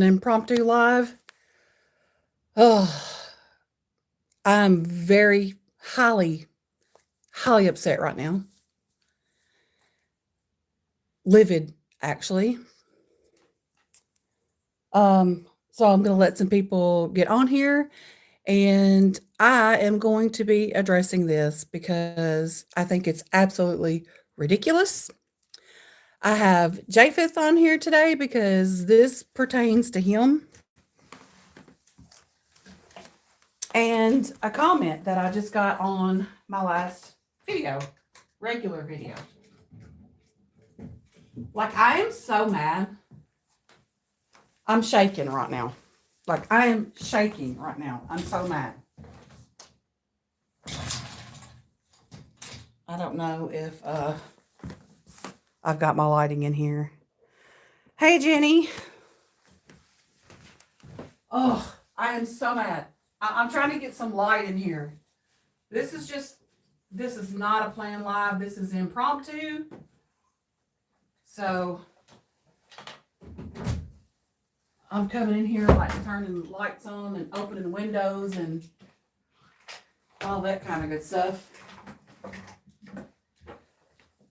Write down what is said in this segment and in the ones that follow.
impromptu live. Oh, I'm very highly upset right now. Livid, actually. So I'm going to let some people get on here, and I am going to be addressing this because I think it's absolutely ridiculous. I have Japheth on here today because this pertains to him, and a comment that I just got on my last video, regular video. Like, I am so mad. I'm shaking right now. Like, I am shaking right now. I'm so mad. I don't know if I've got my lighting in here. Hey, Jenny. Oh, I am so mad. I'm trying to get some light in here. This is not a planned live. This is impromptu. So I'm coming in here like turning lights on and opening windows and all that kind of good stuff.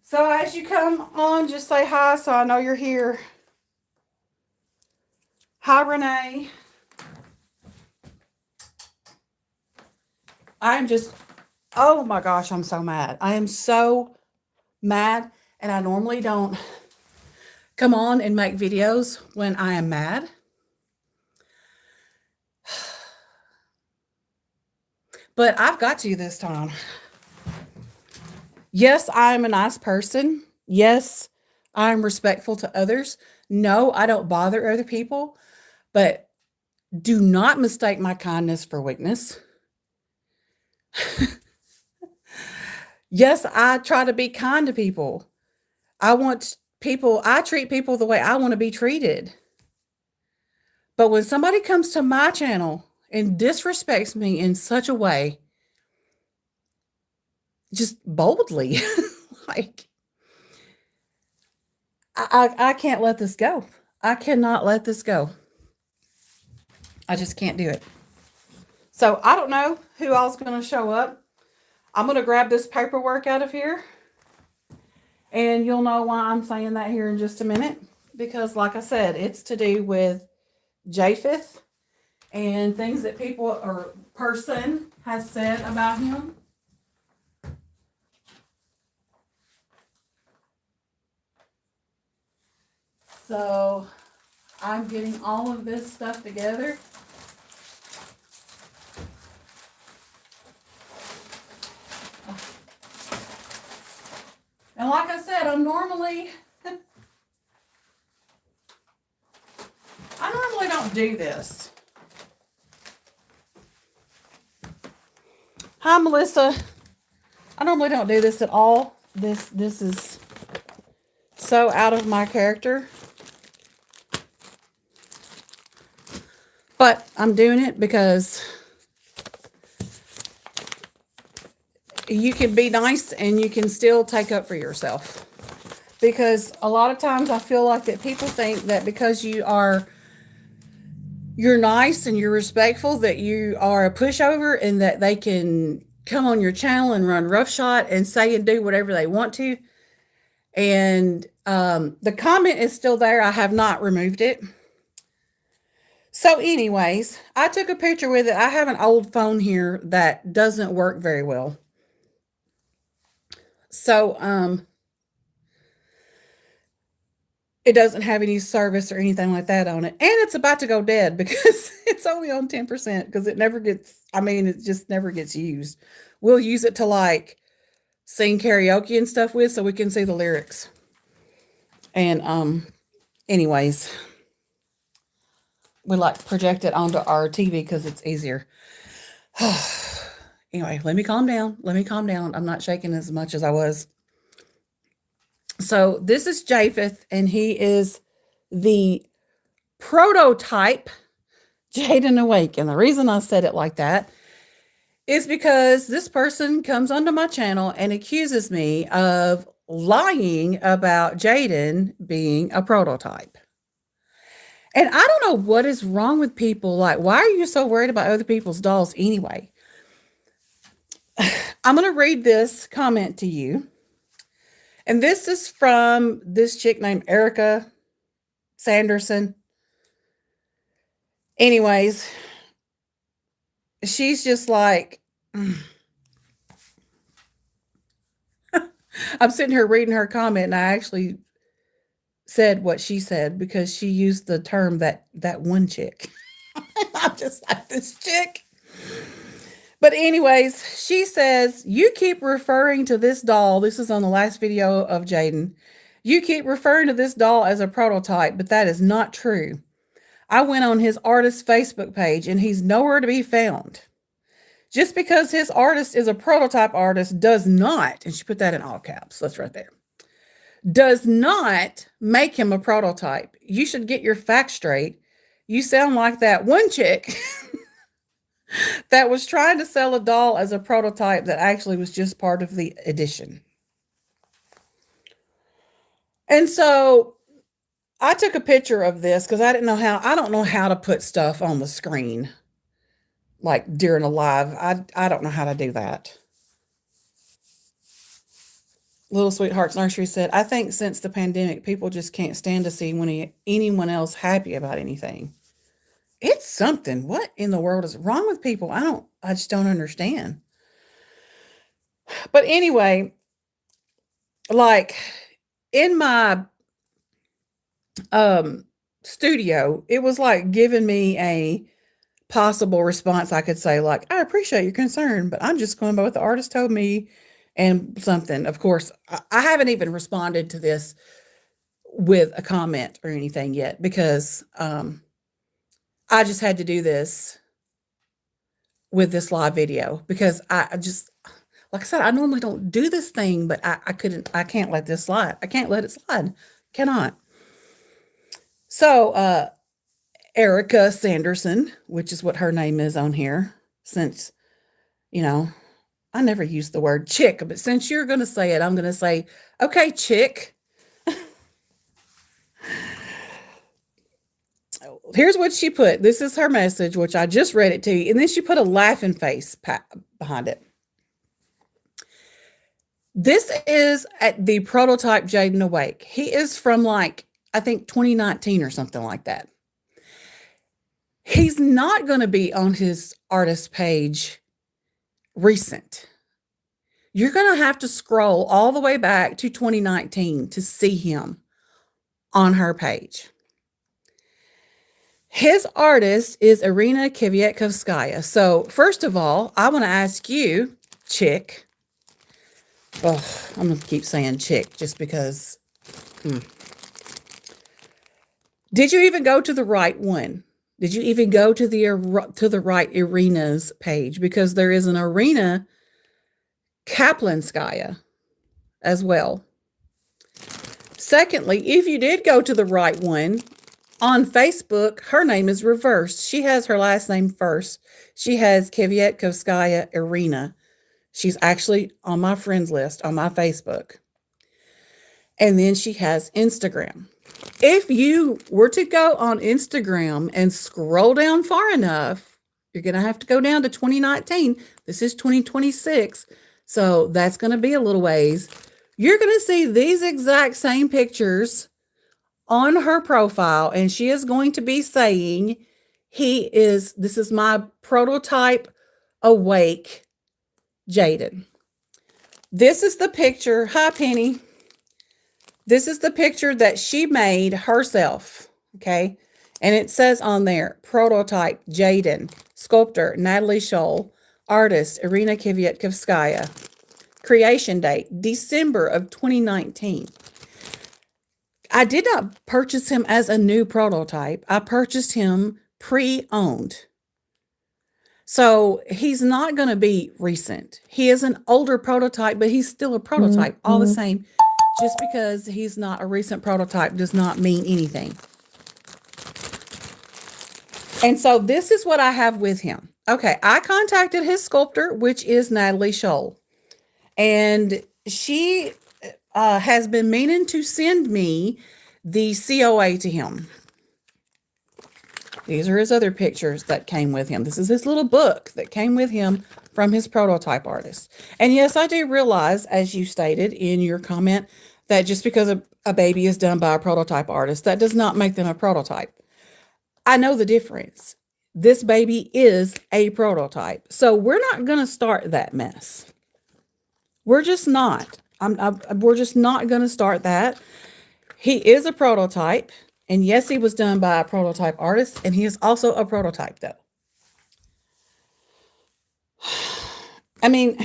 So as you come on, just say hi so I know you're here. Hi, Renee. I'm just, oh my gosh, I'm so mad. I am so mad, and I normally don't come on and make videos when I am mad. But I've got to this time. Yes, I'm a nice person. Yes, I'm respectful to others. No, I don't bother other people. But do not mistake my kindness for weakness. Yes, I try to be kind to people. I treat people the way I want to be treated. But when somebody comes to my channel and disrespects me in such a way, just boldly, like, I can't let this go. I cannot let this go. I just can't do it. So I don't know who all's going to show up. I'm going to grab this paperwork out of here, and you'll know why I'm saying that here in just a minute. Because, like I said, it's to do with Japheth and things that people or person has said about him. So I'm getting all of this stuff together. And like I said, I normally don't do this. Hi, Melissa. I normally don't do this at all. This is so out of my character. But I'm doing it because you can be nice and you can still take up for yourself. Because a lot of times I feel like that people think that because you're nice and you're respectful, that you are a pushover and that they can come on your channel and run roughshod and say and do whatever they want to. And the comment is still there. I have not removed it. So anyways, I took a picture with it. I have an old phone here that doesn't work very well. So it doesn't have any service or anything like that on it. And it's about to go dead because it's only on 10% because it just never gets used. We'll use it to like sing karaoke and stuff with so we can see the lyrics. And anyways, we like project it onto our TV because it's easier. Anyway, let me calm down. I'm not shaking as much as I was. So this is Japheth, and he is the prototype Jaden Awake. And the reason I said it like that is because this person comes onto my channel and accuses me of lying about Jaden being a prototype. And I don't know what is wrong with people. Like, why are you so worried about other people's dolls anyway? I'm going to read this comment to you. And this is from this chick named Erica Sanderson. Anyways, she's just like, I'm sitting here reading her comment, and I actually said what she said because she used the term that one chick. I'm just like, this chick. But anyways, she says, you keep referring to this doll. This is on the last video of Jaden. You keep referring to this doll as a prototype, but that is not true. I went on his artist Facebook page and he's nowhere to be found. Just because his artist is a prototype artist does not, and she put that in all caps, that's right there, does not make him a prototype. You should get your facts straight. You sound like that one chick that was trying to sell a doll as a prototype that actually was just part of the edition. And so I took a picture of this because I don't know how to put stuff on the screen like during a live. I don't know how to do that. Little Sweethearts Nursery said, I think since the pandemic, people just can't stand to see anyone else happy about anything. It's something. What in the world is wrong with people? I just don't understand. But anyway, like in my studio, it was like giving me a possible response. I could say like, I appreciate your concern, but I'm just going by what the artist told me and something. Of course, I haven't even responded to this with a comment or anything yet because I just had to do this with this live video because I just, like I said, I normally don't do this thing, but I can't let this slide. I can't let it slide. Cannot. So, Erica Sanderson, which is what her name is on here, since, I never use the word chick, but since you're going to say it, I'm going to say, okay, chick. Here's what she put. This is her message, which I just read it to you. And then she put a laughing face behind it. This is at the prototype Jaden Awake. He is from I think 2019 or something like that. He's not going to be on his artist page recent. You're going to have to scroll all the way back to 2019 to see him on her page. His artist is Irina Kivietkowskaya. So first of all, I want to ask you, chick. Oh, I'm going to keep saying chick just because. Did you even go to the right one? Did you even go to the right Irina's page? Because there is an Irina Kaplanskaya as well. Secondly, if you did go to the right one, on Facebook, her name is reversed. She has her last name first. She has Kivietkowskaya Irina. She's actually on my friends list on my Facebook. And then she has Instagram. If you were to go on Instagram and scroll down far enough, you're going to have to go down to 2019. This is 2026. So that's going to be a little ways. You're going to see these exact same pictures on her profile, and she is going to be saying, this is my prototype awake Jaden. This is the picture. Hi, Penny. This is the picture that she made herself. Okay. And it says on there, prototype Jaden, sculptor Natalie Scholl, artist Irina Kivietkowskaya, creation date December of 2019. I did not purchase him as a new prototype. I purchased him pre-owned. So he's not going to be recent. He is an older prototype, but he's still a prototype all the same. Just because he's not a recent prototype does not mean anything. And so this is what I have with him. Okay, I contacted his sculptor, which is Natalie Scholl. And she has been meaning to send me the COA to him. These are his other pictures that came with him. This is his little book that came with him from his prototype artist. And yes, I do realize, as you stated in your comment, that just because a baby is done by a prototype artist, that does not make them a prototype. I know the difference. This baby is a prototype. So we're not going to start that mess. We're just not. We're just not going to start that. He is a prototype. And yes, he was done by a prototype artist. And he is also a prototype, though. I mean,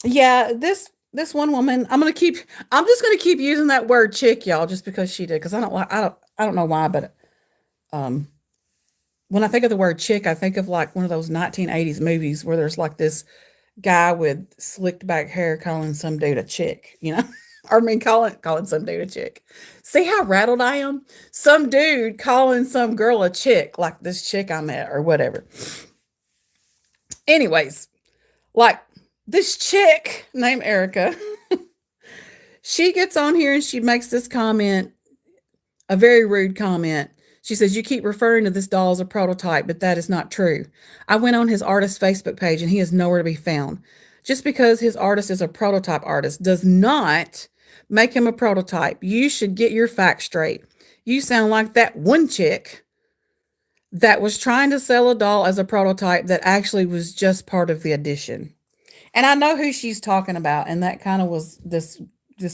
yeah, this one woman, I'm just gonna keep using that word chick, y'all, just because she did, because I don't know why, but when I think of the word chick, I think of like one of those 1980s movies where there's like this guy with slicked back hair calling some dude a chick, you know? Or I mean calling some dude a chick. See how rattled I am? Some dude calling some girl a chick, like this chick I met or whatever. Anyways, like this chick named Erica, she gets on here and she makes this comment, a very rude comment. She says, "You keep referring to this doll as a prototype, but that is not true. I went on his artist Facebook page and he is nowhere to be found. Just because his artist is a prototype artist does not make him a prototype. You should get your facts straight. You sound like that one chick that was trying to sell a doll as a prototype that actually was just part of the edition." And I know who she's talking about, and that kind of was this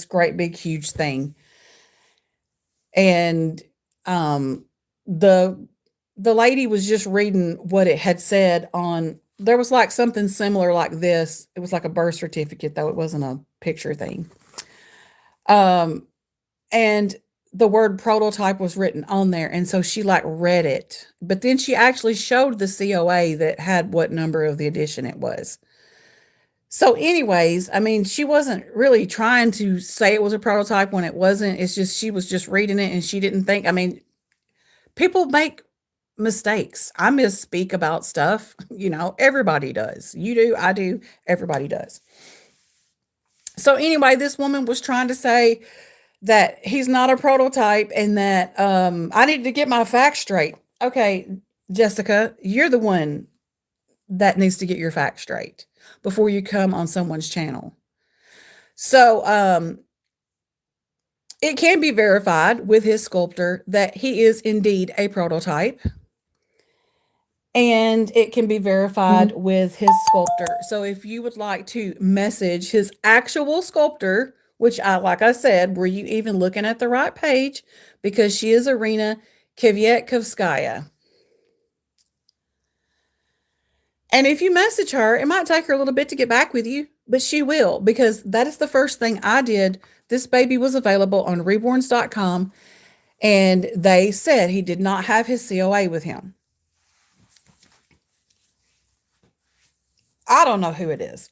great big huge thing. And the lady was just reading what it had said on, there was like something similar like this. It was like a birth certificate, though it wasn't a picture thing. And the word prototype was written on there, and so she like read it, but then she actually showed the COA that had what number of the edition it was. So anyways, I mean, she wasn't really trying to say it was a prototype when it wasn't. It's just she was just reading it and she didn't think, I mean, people make mistakes. I misspeak about stuff, everybody does. You do, I do, everybody does. So anyway, this woman was trying to say that he's not a prototype and that I need to get my facts straight. Okay, Jessica, you're the one that needs to get your facts straight before you come on someone's channel. So it can be verified with his sculptor that he is indeed a prototype. And it can be verified with his sculptor. So if you would like to message his actual sculptor, which like I said, were you even looking at the right page? Because she is Irina Kvyatkovskaya. And if you message her, it might take her a little bit to get back with you, but she will, because that is the first thing I did. This baby was available on reborns.com, and they said he did not have his COA with him. I don't know who it is,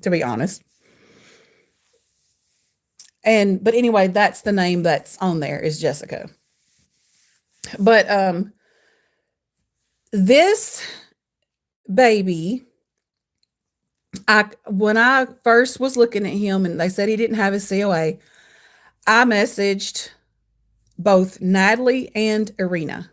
to be honest. But anyway, that's the name that's on there, is Jessica. But this baby, when I first was looking at him and they said he didn't have his COA, I messaged both Natalie and Irina.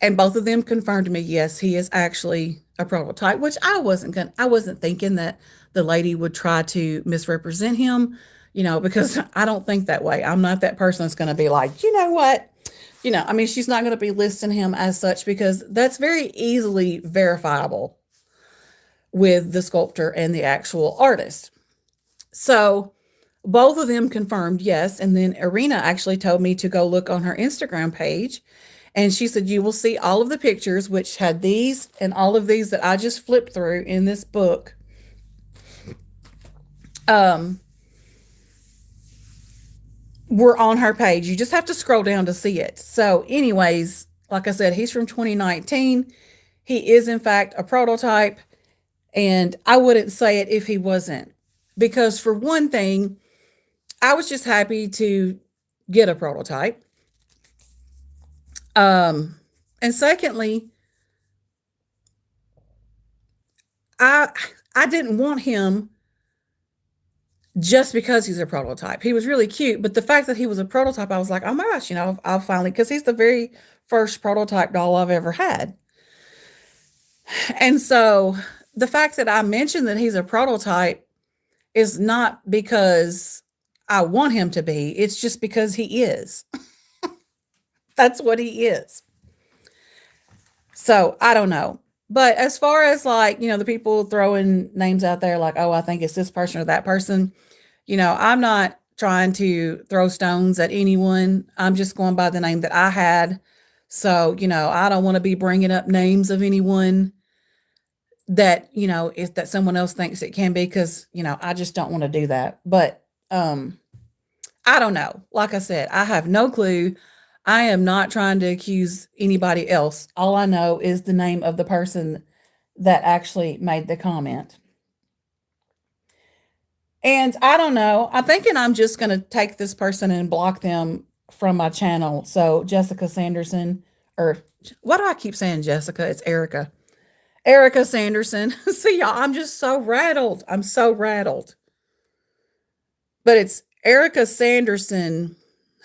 And both of them confirmed to me, yes, he is actually a prototype, which I wasn't thinking that the lady would try to misrepresent him, because I don't think that way. I'm not that person that's going to be like, you know what? I mean, she's not going to be listing him as such, because that's very easily verifiable with the sculptor and the actual artist. So both of them confirmed yes. And then Irina actually told me to go look on her Instagram page. And she said, you will see all of the pictures, which had these and all of these that I just flipped through in this book. Were on her page. You just have to scroll down to see it. So anyways, like I said, he's from 2019. He is in fact a prototype. And I wouldn't say it if he wasn't. Because for one thing, I was just happy to get a prototype. And secondly, I didn't want him just because he's a prototype. He was really cute, but the fact that he was a prototype, I was like, oh my gosh, I'll finally, because he's the very first prototype doll I've ever had. And so the fact that I mentioned that he's a prototype is not because I want him to be, it's just because he is. That's what he is. So I don't know. But as far as like, the people throwing names out there like, oh, I think it's this person or that person, I'm not trying to throw stones at anyone. I'm just going by the name that I had. So, I don't want to be bringing up names of anyone that, if that someone else thinks it can be, because, I just don't want to do that. But I don't know. Like I said, I have no clue. I am not trying to accuse anybody else. All I know is the name of the person that actually made the comment. And I don't know. I'm thinking I'm just going to take this person and block them from my channel. So Jessica Sanderson, or what do I keep saying, Jessica? It's Erica. Erica Sanderson. See, y'all, I'm just so rattled. I'm so rattled. But it's Erica Sanderson.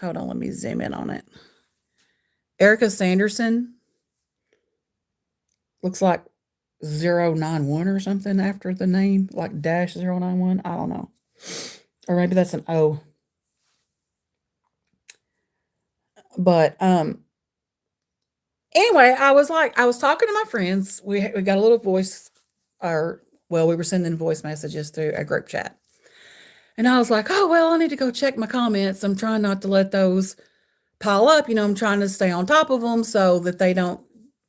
Hold on, let me zoom in on it. Erica Sanderson. Looks like 091 or something after the name, like dash 091. I don't know. Or maybe that's an O. But anyway, I was talking to my friends. We got a little voice, we were sending voice messages through a group chat. And I was like, oh, well, I need to go check my comments. I'm trying not to let those pile up. I'm trying to stay on top of them so that they don't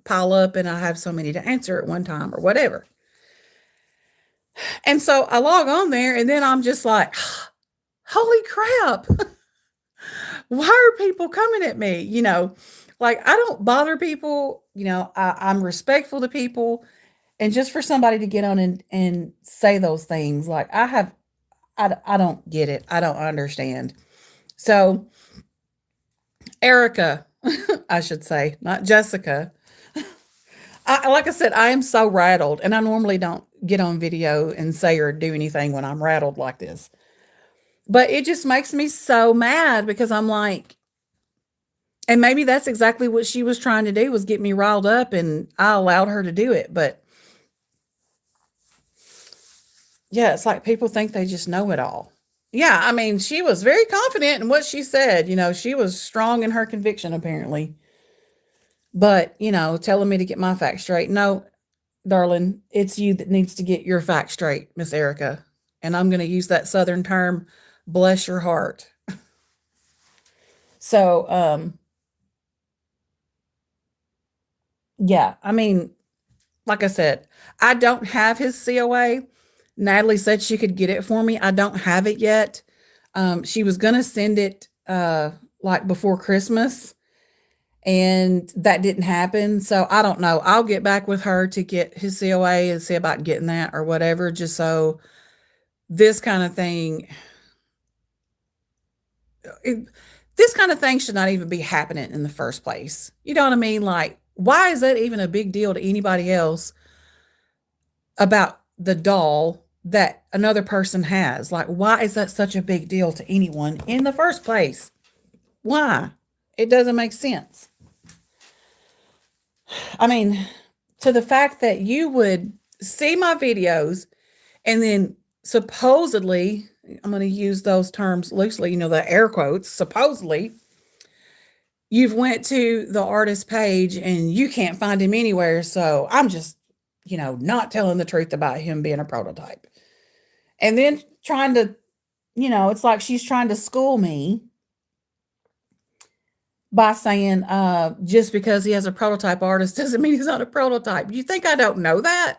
pile up and I have so many to answer at one time or whatever. And so I log on there and then I'm just like, holy crap. Why are people coming at me? Like I don't bother people. I'm respectful to people. And just for somebody to get on and say those things, like I don't get it. I don't understand. So Erica, I should say, not Jessica. Like I said, I am so rattled, and I normally don't get on video and say or do anything when I'm rattled like this. But it just makes me so mad because I'm like, and maybe that's exactly what she was trying to do, was get me riled up, and I allowed her to do it. But yeah, it's like people think they just know it all. Yeah, I mean, she was very confident in what she said. She was strong in her conviction, apparently. But, telling me to get my facts straight. No, darling, it's you that needs to get your facts straight, Miss Erica. And I'm going to use that Southern term, bless your heart. So, yeah, I mean, like I said, I don't have his COA. Natalie said she could get it for me. I don't have it yet. She was going to send it like before Christmas, and that didn't happen. So I don't know. I'll get back with her to get his COA and see about getting that or whatever, just so this kind of thing, this kind of thing should not even be happening in the first place. You know what I mean? Like, why is that even a big deal to anybody else about the doll that another person has? Like, why is that such a big deal to anyone in the first place? Why? It doesn't make sense. I mean, to the fact that you would see my videos and then supposedly, I'm going to use those terms loosely, the air quotes, supposedly, you've went to the artist page and you can't find him anywhere. So I'm just, not telling the truth about him being a prototype. And then trying to, it's like she's trying to school me by saying just because he has a prototype artist doesn't mean he's not a prototype. You think I don't know that?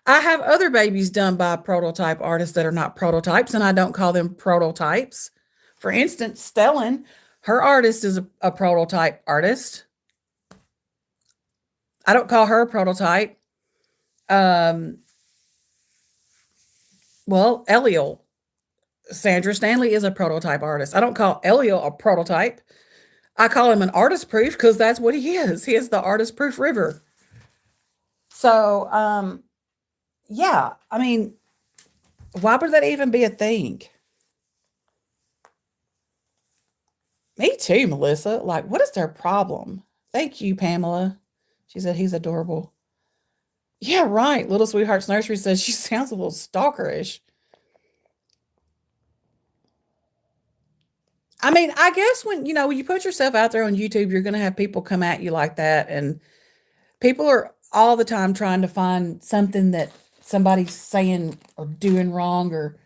I have other babies done by prototype artists that are not prototypes, and I don't call them prototypes. For instance, Stellan, her artist is a prototype artist. I don't call her a prototype. Well, Eliel, Sandra Stanley is a prototype artist. I don't call Eliel a prototype. I call him an artist proof because that's what he is. He is the artist proof river. So, yeah, I mean, Why would that even be a thing? Me too, Melissa. Like, what is their problem? Thank you, Pamela. She said he's adorable. Yeah, right. Little Sweetheart's Nursery says she sounds a little stalkerish. I mean, I guess when when you put yourself out there on YouTube, you're going to have people come at you like that, and people are all the time trying to find something that somebody's saying or doing wrong, or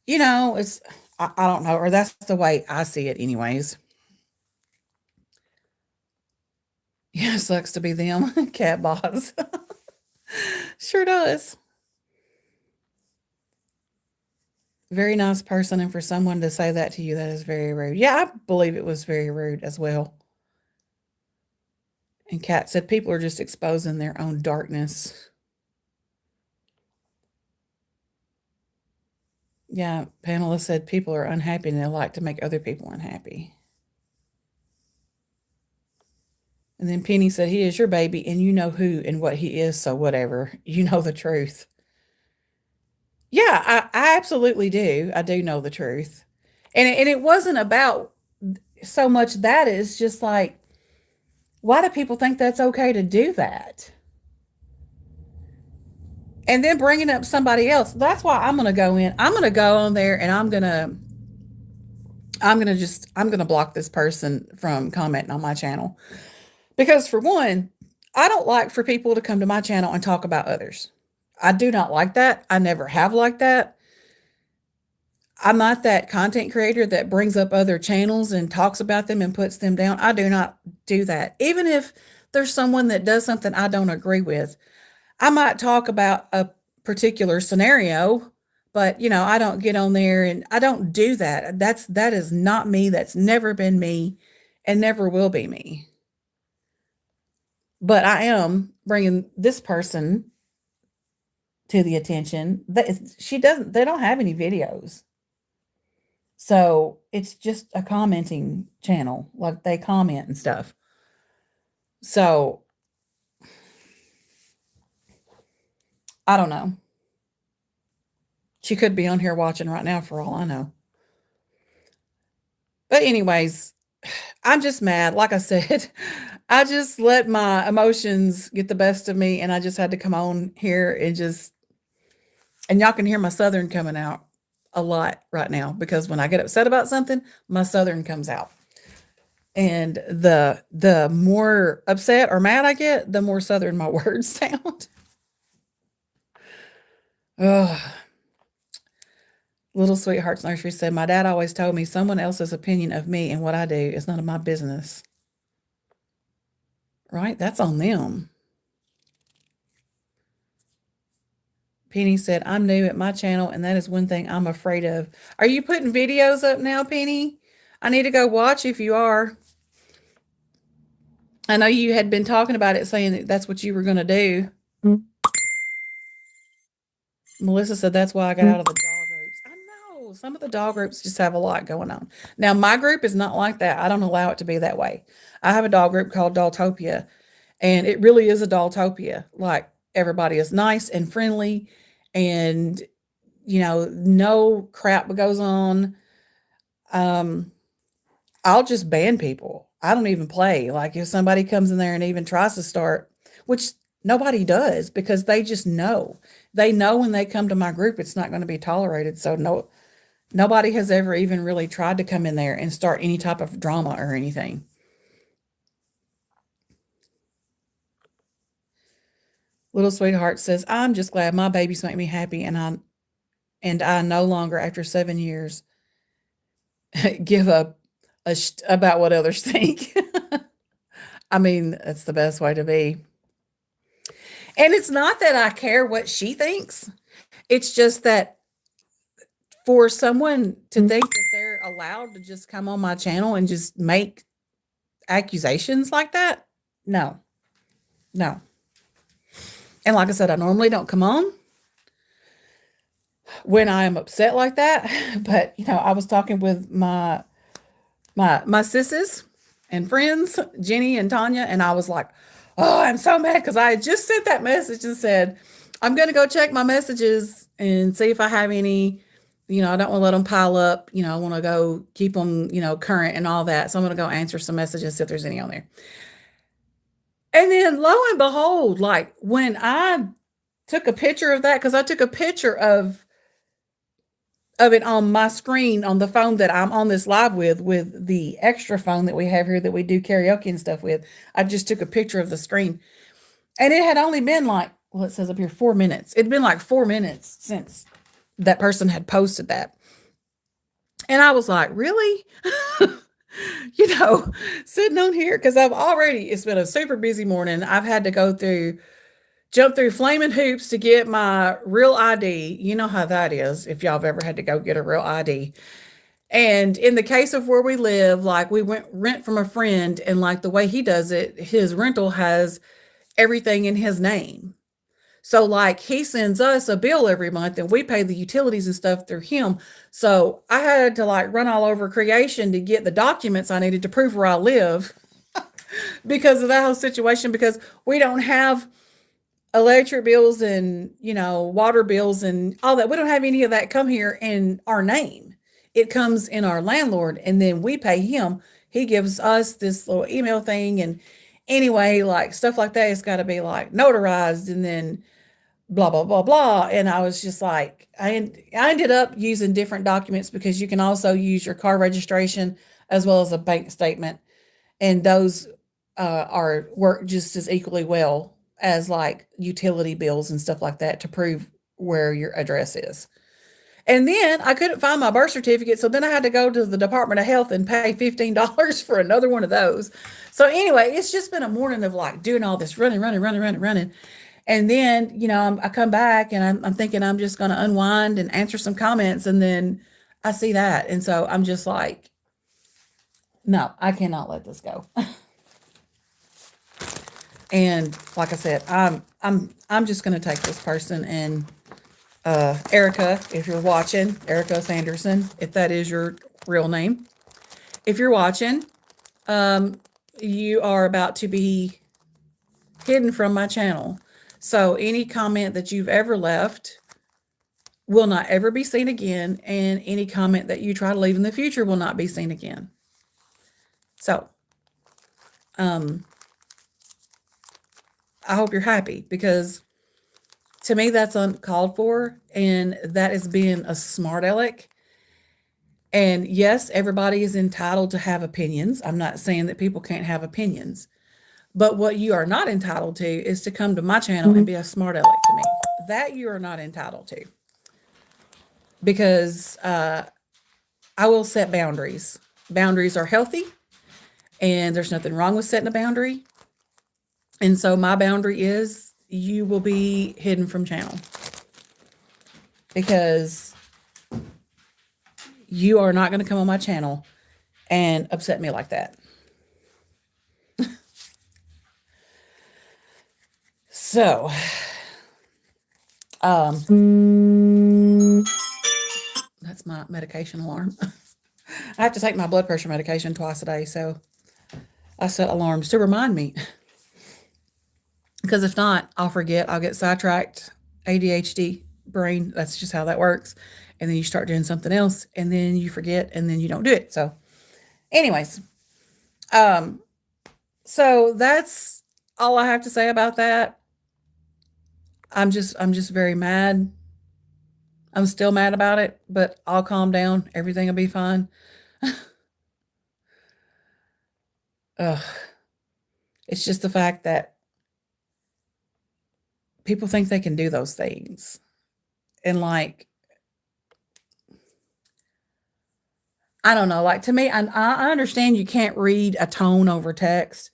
it's I don't know, or that's the way I see it, anyways. Yeah, sucks to be them, cat boss. Sure does. Very nice person, and for someone to say that to you, that is very rude. Yeah, I believe it was very rude as well. And Kat said people are just exposing their own darkness. Yeah, Pamela said people are unhappy and they like to make other people unhappy. And then Penny said, he is your baby and you know who and what he is, so whatever. You know the truth. Yeah, I absolutely do. I do know the truth. And it wasn't about so much that, it's just like, why do people think that's okay to do that? And then bringing up somebody else. That's why I'm going to go in. I'm going to go on there and I'm going to block this person from commenting on my channel. Because for one, I don't like for people to come to my channel and talk about others. I do not like that. I never have liked that. I'm not that content creator that brings up other channels and talks about them and puts them down. I do not do that. Even if there's someone that does something I don't agree with, I might talk about a particular scenario, but I don't get on there and I don't do that. That is not me. That's never been me and never will be me. But I am bringing this person to the attention. They don't have any videos. So it's just a commenting channel. Like they comment and stuff. So I don't know. She could be on here watching right now for all I know. But anyways, I'm just mad. Like I said, I just let my emotions get the best of me and I just had to come on here and y'all can hear my Southern coming out a lot right now because when I get upset about something, my Southern comes out. And the more upset or mad I get, the more Southern my words sound. Ugh. Little Sweetheart's Nursery said, my dad always told me someone else's opinion of me and what I do is none of my business. Right? That's on them. Penny said, I'm new at my channel, and that is one thing I'm afraid of. Are you putting videos up now, Penny? I need to go watch if you are. I know you had been talking about it, saying that that's what you were going to do. Mm-hmm. Melissa said, that's why I got out of the dog groups. I know. Some of the dog groups just have a lot going on. Now, my group is not like that. I don't allow it to be that way. I have a dog group called Dolltopia, and it really is a Dolltopia. Like, everybody is nice and friendly, and, no crap goes on. I'll just ban people. I don't even play. Like, if somebody comes in there and even tries to start, which nobody does because they just know. They know when they come to my group, it's not going to be tolerated. So nobody has ever even really tried to come in there and start any type of drama or anything. Little Sweetheart says, I'm just glad my babies make me happy and I no longer, after 7 years, give up about what others think. I mean, that's the best way to be. And it's not that I care what she thinks. It's just that for someone to think that they're allowed to just come on my channel and just make accusations like that, no. And like I said, I normally don't come on when I am upset like that. But, I was talking with my sisses and friends, Jenny and Tanya, and I was like, oh, I'm so mad because I had just sent that message and said, I'm going to go check my messages and see if I have any. I don't want to let them pile up. I want to go keep them, current and all that. So I'm going to go answer some messages, see if there's any on there. And then lo and behold, like when I took a picture of that, because I took a picture of it on my screen on the phone that I'm on this live with the extra phone that we have here that we do karaoke and stuff with. I just took a picture of the screen. And it had only been like, well, it says up here 4 minutes. It'd been like 4 minutes since that person had posted that. And I was like, really? Sitting on here because it's been a super busy morning. I've had to jump through flaming hoops to get my real ID. You know how that is if y'all have ever had to go get a real ID. And in the case of where we live, like we went rent from a friend, and like the way he does it, his rental has everything in his name. So like he sends us a bill every month and we pay the utilities and stuff through him. So I had to like run all over creation to get the documents I needed to prove where I live because of that whole situation, because we don't have electric bills and, water bills and all that. We don't have any of that come here in our name. It comes in our landlord and then we pay him. He gives us this little email thing. And anyway, like stuff like that, it's got to be like notarized and then blah, blah, blah, blah. And I was just like, I ended up using different documents because you can also use your car registration as well as a bank statement. And those work just as equally well as like utility bills and stuff like that to prove where your address is. And then I couldn't find my birth certificate. So then I had to go to the Department of Health and pay $15 for another one of those. So anyway, it's just been a morning of like doing all this running. And then, I come back and I'm thinking I'm just going to unwind and answer some comments. And then I see that. And so I'm just like, no, I cannot let this go. And like I said, I'm just going to take this person and Erica, if you're watching, Erica Sanderson, if that is your real name, if you're watching, you are about to be hidden from my channel. So any comment that you've ever left will not ever be seen again. And any comment that you try to leave in the future will not be seen again. So, I hope you're happy because to me, that's uncalled for. And that is being a smart aleck. And yes, everybody is entitled to have opinions. I'm not saying that people can't have opinions. But what you are not entitled to is to come to my channel and be a smart aleck to me. That you are not entitled to. Because I will set boundaries. Boundaries are healthy. And there's nothing wrong with setting a boundary. And so my boundary is you will be hidden from channel. Because you are not going to come on my channel and upset me like that. So, that's my medication alarm. I have to take my blood pressure medication twice a day, so I set alarms to remind me. Because if not, I'll forget. I'll get sidetracked. ADHD brain, that's just how that works. And then you start doing something else, and then you forget, and then you don't do it. So, anyways, so that's all I have to say about that. I'm just very mad. I'm still mad about it, but I'll calm down. Everything will be fine. It's just the fact that people think they can do those things. And like, I don't know, like to me, I understand you can't read a tone over text,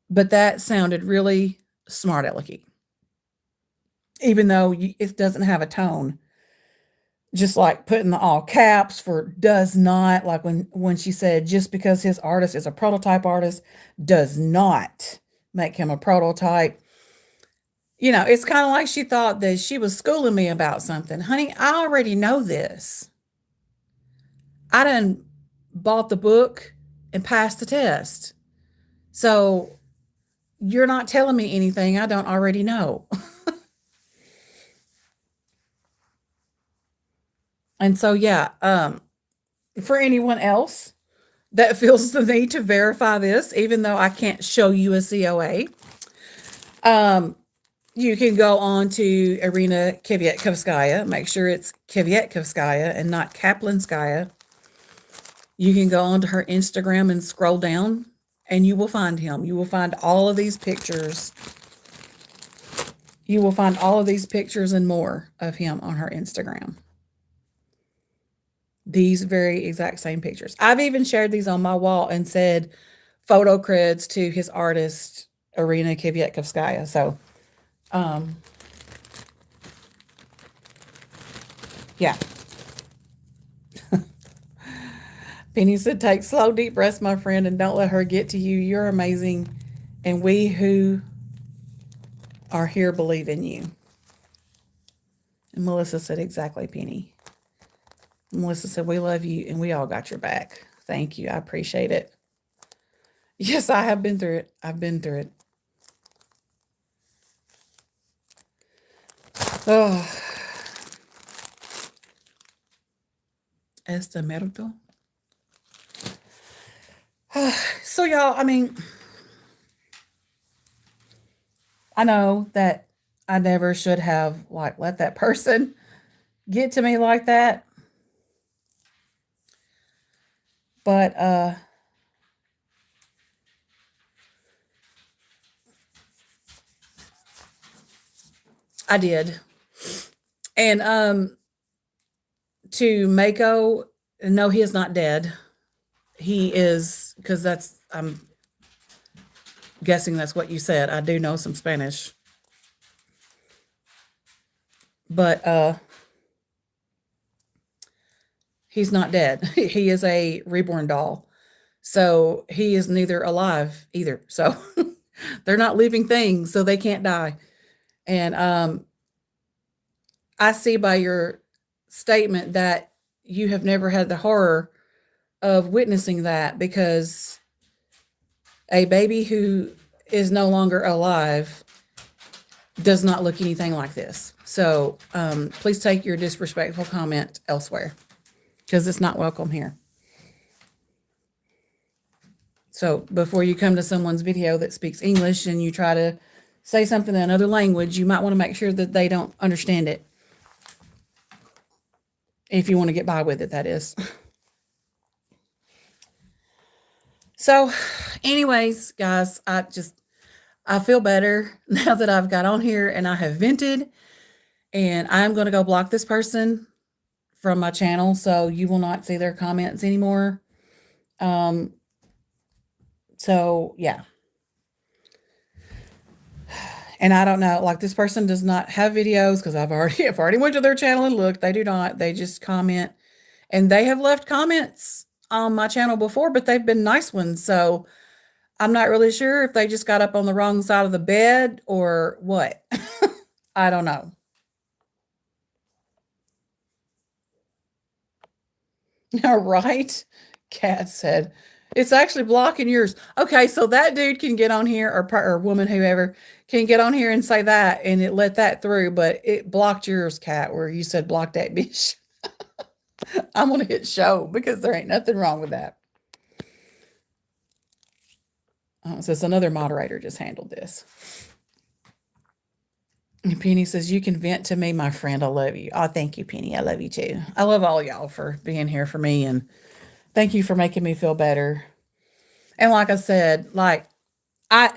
but that sounded really smart alecky. Even though it doesn't have a tone. Just like putting the all caps for does not, like when she said just because his artist is a prototype artist does not make him a prototype. It's kind of like she thought that she was schooling me about something. Honey, I already know this. I done bought the book and passed the test. So you're not telling me anything I don't already know. And so, yeah, for anyone else that feels the need to verify this, even though I can't show you a COA, you can go on to Irina Kivyakovskaya. Make sure it's Kivyakovskaya and not Kaplanskaya. You can go onto her Instagram and scroll down, and you will find him. You will find all of these pictures. You will find all of these pictures and more of him on her Instagram. These very exact same pictures. I've even shared these on my wall and said photo creds to his artist, Irina Kivyakovskaya. So, yeah. Penny said, take slow, deep breaths, my friend, and don't let her get to you. You're amazing. And we who are here believe in you. And Melissa said, exactly, Penny. Melissa said, we love you and we all got your back. Thank you. I appreciate it. Yes, I have been through it. I've been through it. Oh. Este merito. So, y'all, I mean, I know that I never should have like let that person get to me like that. But I did. And to Mako, no, he is not dead. He is, because I'm guessing that's what you said. I do know some Spanish. But he's not dead. He is a reborn doll. So he is neither alive either. So they're not living things, so they can't die. And I see by your statement that you have never had the horror of witnessing that, because a baby who is no longer alive does not look anything like this. So please take your disrespectful comment elsewhere, because it's not welcome here. So before you come to someone's video that speaks English and you try to say something in another language, you might want to make sure that they don't understand it. If you want to get by with it, that is. So anyways, guys, I feel better now that I've got on here and I have vented, and I'm going to go block this person from my channel so you will not see their comments anymore. So yeah. And I don't know, like, this person does not have videos, because I've already went to their channel and looked. They do not. They just comment, and they have left comments on my channel before, but they've been nice ones. So I'm not really sure if they just got up on the wrong side of the bed or what. I don't know. All right. Cat said, it's actually blocking yours. Okay, so that dude can get on here, or woman, whoever, can get on here and say that, and it let that through, but it blocked yours, Cat, where you said block that bitch. I'm going to hit show because there ain't nothing wrong with that. Oh, so it's another moderator just handled this. And Penny says, you can vent to me, my friend. I love you. Oh, thank you, Penny. I love you too. I love all y'all for being here for me, and thank you for making me feel better. And like I said, like, I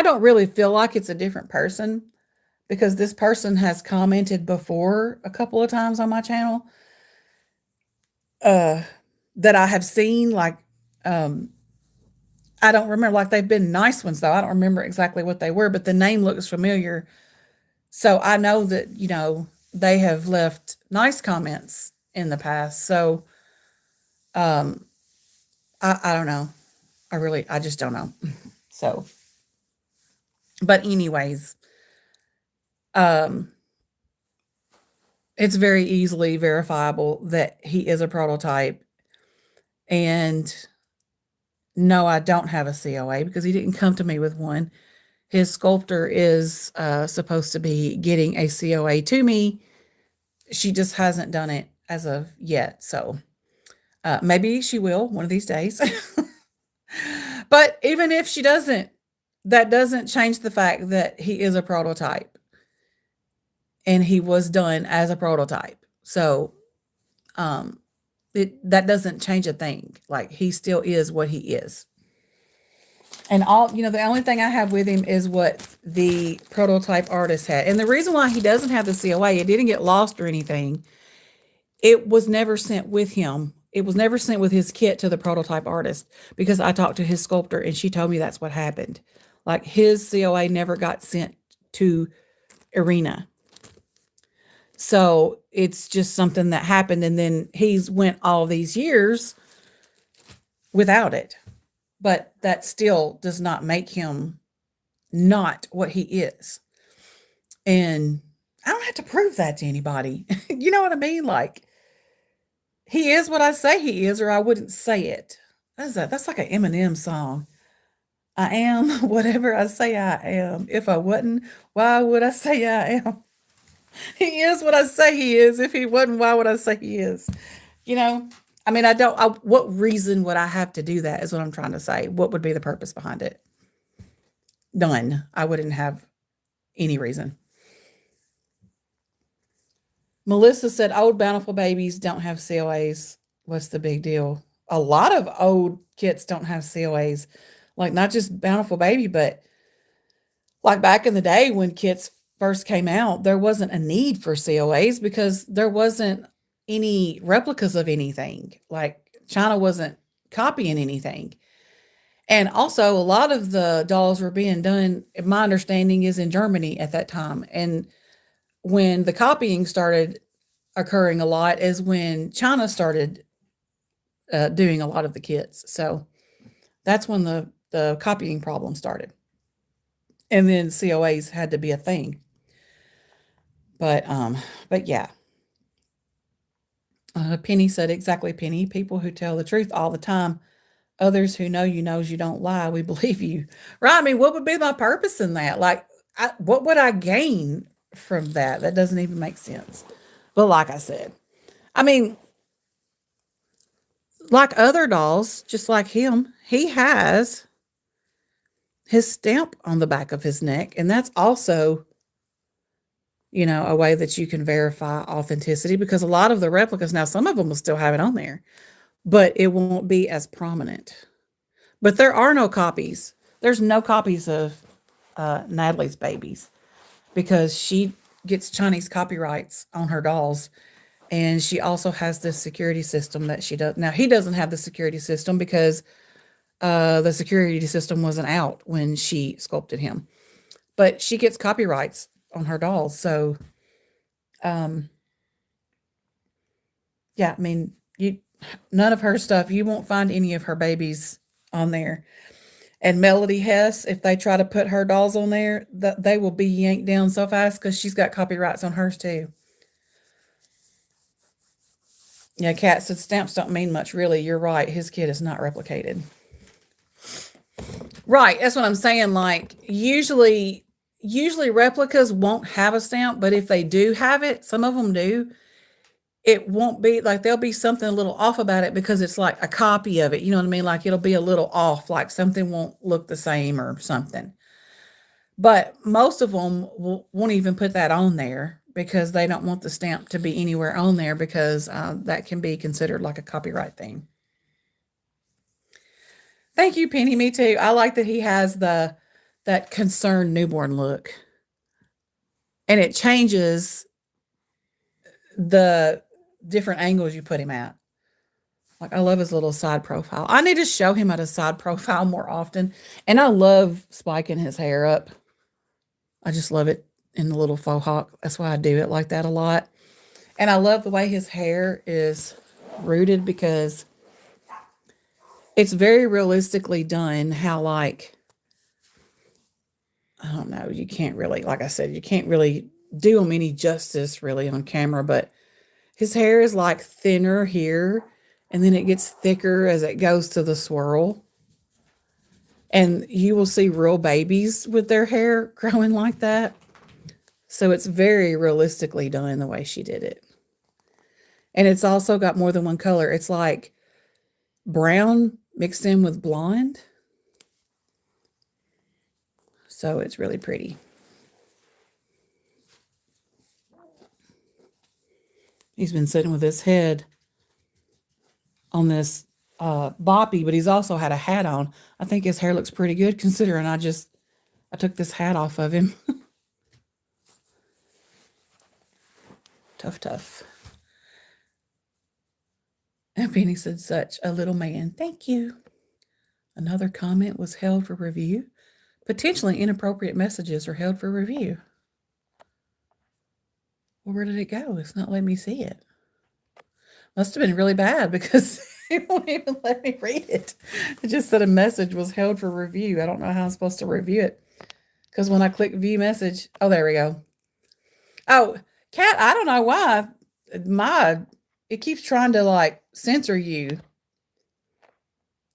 don't really feel like it's a different person, because this person has commented before a couple of times on my channel that I have seen. Like, I don't remember, like, they've been nice ones though. I don't remember exactly what they were, but the name looks familiar. So I know that, they have left nice comments in the past. So I don't know. I just don't know. So, but anyways, it's very easily verifiable that he is a prototype. And no, I don't have a COA, because he didn't come to me with one. His sculptor is supposed to be getting a COA to me she just hasn't done it as of yet. So maybe she will one of these days. But even if she doesn't, that doesn't change the fact that he is a prototype and he was done as a prototype. So um, that doesn't change a thing. Like he still is what he is. And the only thing I have with him is what the prototype artist had. And the reason why he doesn't have the COA, it didn't get lost or anything. It was never sent with him. It was never sent with his kit to the prototype artist because I talked to his sculptor and she told me that's what happened. Like his COA never got sent to Arena. So it's just something that happened. And then he's went all these years without it. But that still does not make him not what he is. And I don't have to prove that to anybody. You know what I mean? Like, he is what I say he is, or I wouldn't say it. What is that? That's like an Eminem song. I am whatever I say I am. If I wasn't, why would I say I am? He is what I say he is. If he wasn't, why would I say he is? You know, I mean, what reason would I have to do that is what I'm trying to say. What would be the purpose behind it? None. I wouldn't have any reason. Melissa said old bountiful babies don't have COAs. What's the big deal? A lot of old kits don't have COAs. Like not just bountiful baby, but like back in the day when kits first came out, there wasn't a need for COAs because there wasn't any replicas of anything. Like China wasn't copying anything. And also, a lot of the dolls were being done, my understanding is in Germany at that time. And when the copying started occurring a lot is when China started doing a lot of the kits. So that's when the copying problem started. And then COAs had to be a thing. But yeah. Penny said exactly, Penny. People who tell the truth all the time. Others who know you knows you don't lie. We believe you. Right. I mean, what would be my purpose in that? Like, what would I gain from that? That doesn't even make sense. But like I said, I mean, like other dolls, just like him, he has his stamp on the back of his neck. And that's also, a way that you can verify authenticity because a lot of the replicas, now some of them will still have it on there, but it won't be as prominent. But there are no copies. There's no copies of Natalie's babies because she gets Chinese copyrights on her dolls. And she also has this security system that she does. Now, he doesn't have the security system because the security system wasn't out when she sculpted him. But she gets copyrights on her dolls. So, yeah, I mean, none of her stuff, you won't find any of her babies on there. And Melody Hess, if they try to put her dolls on there, they will be yanked down so fast because she's got copyrights on hers too. Yeah, Kat said stamps don't mean much, really. You're right. His kid is not replicated. Right. That's what I'm saying. Like, usually replicas won't have a stamp, but if they do have it, some of them do, it won't be like there'll be something a little off about it because it's like a copy of it. You know what I mean? Like it'll be a little off, like something won't look the same or something. But most of them won't even put that on there because they don't want the stamp to be anywhere on there because that can be considered like a copyright thing. Thank you, Penny. Me too. I like that he has that concerned newborn look. And it changes the different angles you put him at. Like I love his little side profile. I need to show him at a side profile more often. And I love spiking his hair up. I just love it in the little faux hawk. That's why I do it like that a lot. And I love the way his hair is rooted because it's very realistically done how like, I don't know, you can't really, like I said, you can't really do him any justice really on camera, but his hair is like thinner here and then it gets thicker as it goes to the swirl. And you will see real babies with their hair growing like that. So it's very realistically done the way she did it. And it's also got more than one color. It's like brown mixed in with blonde. So it's really pretty. He's been sitting with his head on this boppy, but he's also had a hat on. I think his hair looks pretty good considering I took this hat off of him. Tough. And Penny said, such a little man. Thank you. Another comment was held for review. Potentially inappropriate messages are held for review. Well, where did it go? It's not letting me see it. Must have been really bad because it won't even let me read it. It just said a message was held for review. I don't know how I'm supposed to review it. Because when I click view message, oh, there we go. Oh, Kat, I don't know why it keeps trying to like censor you.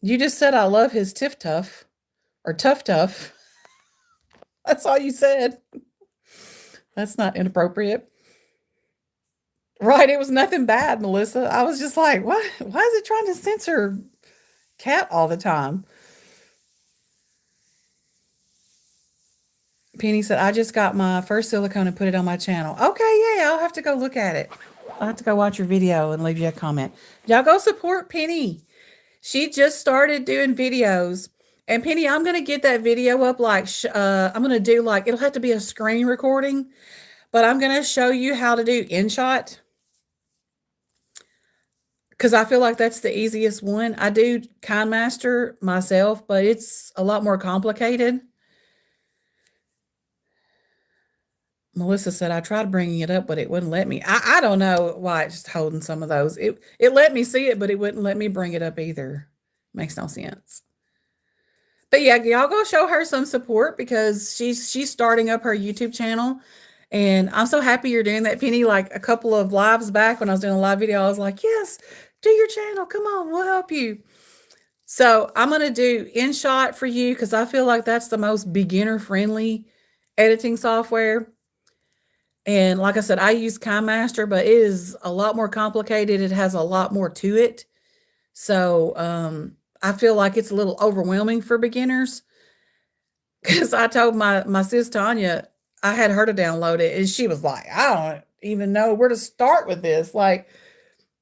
You just said I love his tiff tough or tough. That's all you said. That's not inappropriate. Right, it was nothing bad, Melissa. I was just like, what? Why is it trying to censor Kat all the time? Penny said, I just got my first silicone and put it on my channel. Okay, yeah, I'll have to go look at it. I'll have to go watch your video and leave you a comment. Y'all go support Penny. She just started doing videos. And Penny, I'm going to get that video up like, I'm going to do like, it'll have to be a screen recording, but I'm going to show you how to do InShot. Because I feel like that's the easiest one. I do KineMaster myself, but it's a lot more complicated. Melissa said, I tried bringing it up, but it wouldn't let me. I don't know why it's just holding some of those. It let me see it, but it wouldn't let me bring it up either. Makes no sense. But yeah, y'all go show her some support because she's starting up her YouTube channel. And I'm so happy you're doing that, Penny. Like a couple of lives back when I was doing a live video, I was like, yes, do your channel. Come on, we'll help you. So I'm going to do InShot for you because I feel like that's the most beginner-friendly editing software. And like I said, I use KineMaster, but it is a lot more complicated. It has a lot more to it. So I feel like it's a little overwhelming for beginners. Because I told my sis Tanya, I had her to download it, and she was like, I don't even know where to start with this. Like,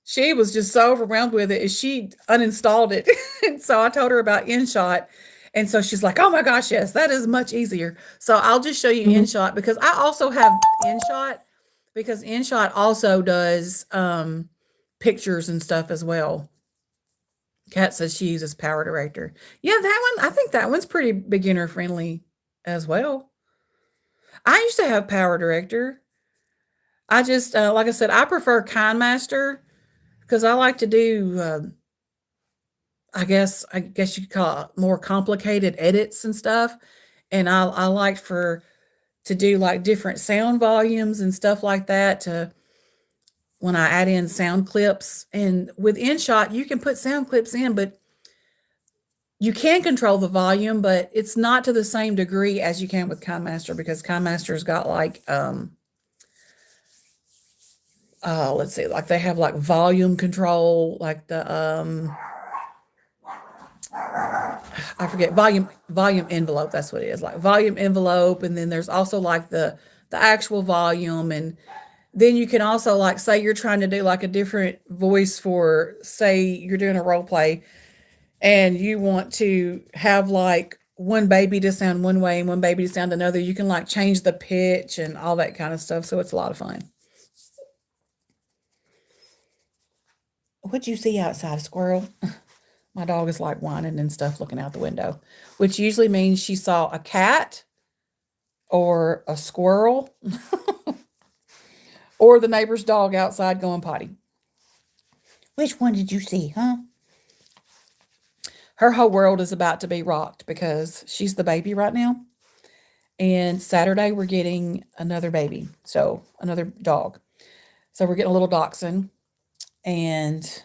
she was just so overwhelmed with it, and she uninstalled it. And so I told her about InShot. And so she's like, oh my gosh, yes, that is much easier. So I'll just show you InShot because I also have InShot because InShot also does pictures and stuff as well. Kat says she uses Power Director. Yeah, that one, I think that one's pretty beginner friendly as well. I used to have Power Director. I just, like I said, I prefer KineMaster because I like to do I guess you could call it more complicated edits and stuff. And I like to do like different sound volumes and stuff like that to when I add in sound clips. And with InShot, you can put sound clips in, but you can control the volume, but it's not to the same degree as you can with KineMaster because KineMaster's got like let's see, like they have like volume control, like the I forget, volume envelope, that's what it is, like volume envelope. And then there's also like the actual volume. And then you can also like say you're trying to do like a different voice for, say you're doing a role play and you want to have like one baby to sound one way and one baby to sound another. You can like change the pitch and all that kind of stuff. So it's a lot of fun. What'd you see outside, a squirrel? My dog is like whining and stuff looking out the window, which usually means she saw a cat or a squirrel or the neighbor's dog outside going potty. Which one did you see, huh? Her whole world is about to be rocked because she's the baby right now. And Saturday we're getting another baby, so another dog. So we're getting a little dachshund. And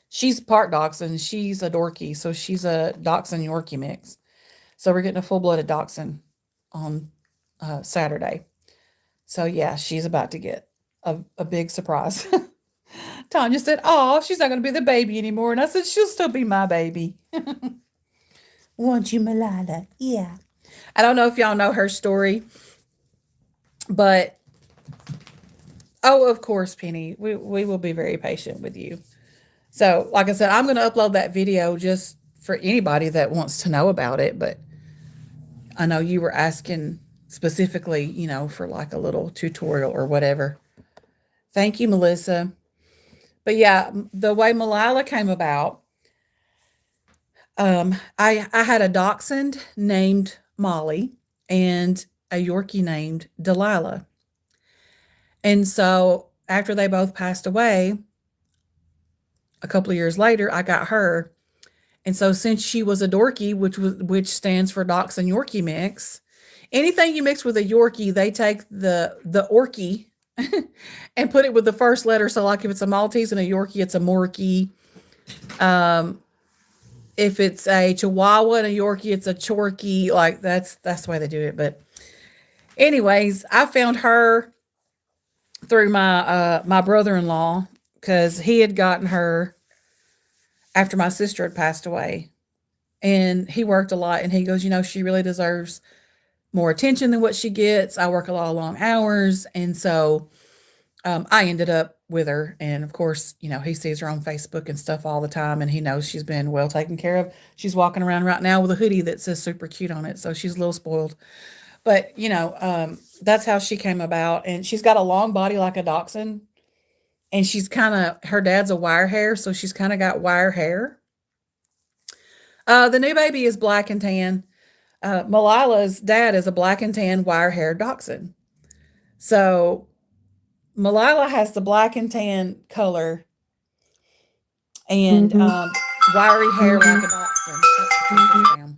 she's part dachshund. She's a Dorky, so she's a dachshund Yorkie mix. So we're getting a full-blooded dachshund on Saturday. So yeah, she's about to get a big surprise. Tanya said, "Oh, she's not going to be the baby anymore." And I said, "She'll still be my baby." Won't you, Malala? Yeah. I don't know if y'all know her story, but oh, of course, Penny, we will be very patient with you. So, like I said, I'm going to upload that video just for anybody that wants to know about it. But I know you were asking specifically, for like a little tutorial or whatever. Thank you, Melissa. But yeah, the way Malala came about, I had a dachshund named Molly and a Yorkie named Delilah. And so after they both passed away, a couple of years later, I got her. And so since she was a Dorkie, which stands for Dachshund Yorkie mix, anything you mix with a Yorkie, they take the Orkie and put it with the first letter. So like if it's a Maltese and a Yorkie, it's a Morkie. If it's a Chihuahua and a Yorkie, it's a Chorkie. Like that's the way they do it. But anyways, I found her through my brother-in-law because he had gotten her after my sister had passed away. And he worked a lot, and he goes, she really deserves more attention than what she gets. I work a lot of long hours. And so I ended up with her. And of course, he sees her on Facebook and stuff all the time, and he knows she's been well taken care of. She's walking around right now with a hoodie that says super cute on it. So she's a little spoiled. But, that's how she came about. And she's got a long body like a dachshund. And she's her dad's a wire hair. So she's kind of got wire hair. The new baby is black and tan. Malala's dad is a black and tan wire hair dachshund. So Malala has the black and tan color and wiry hair like a dachshund. Oh,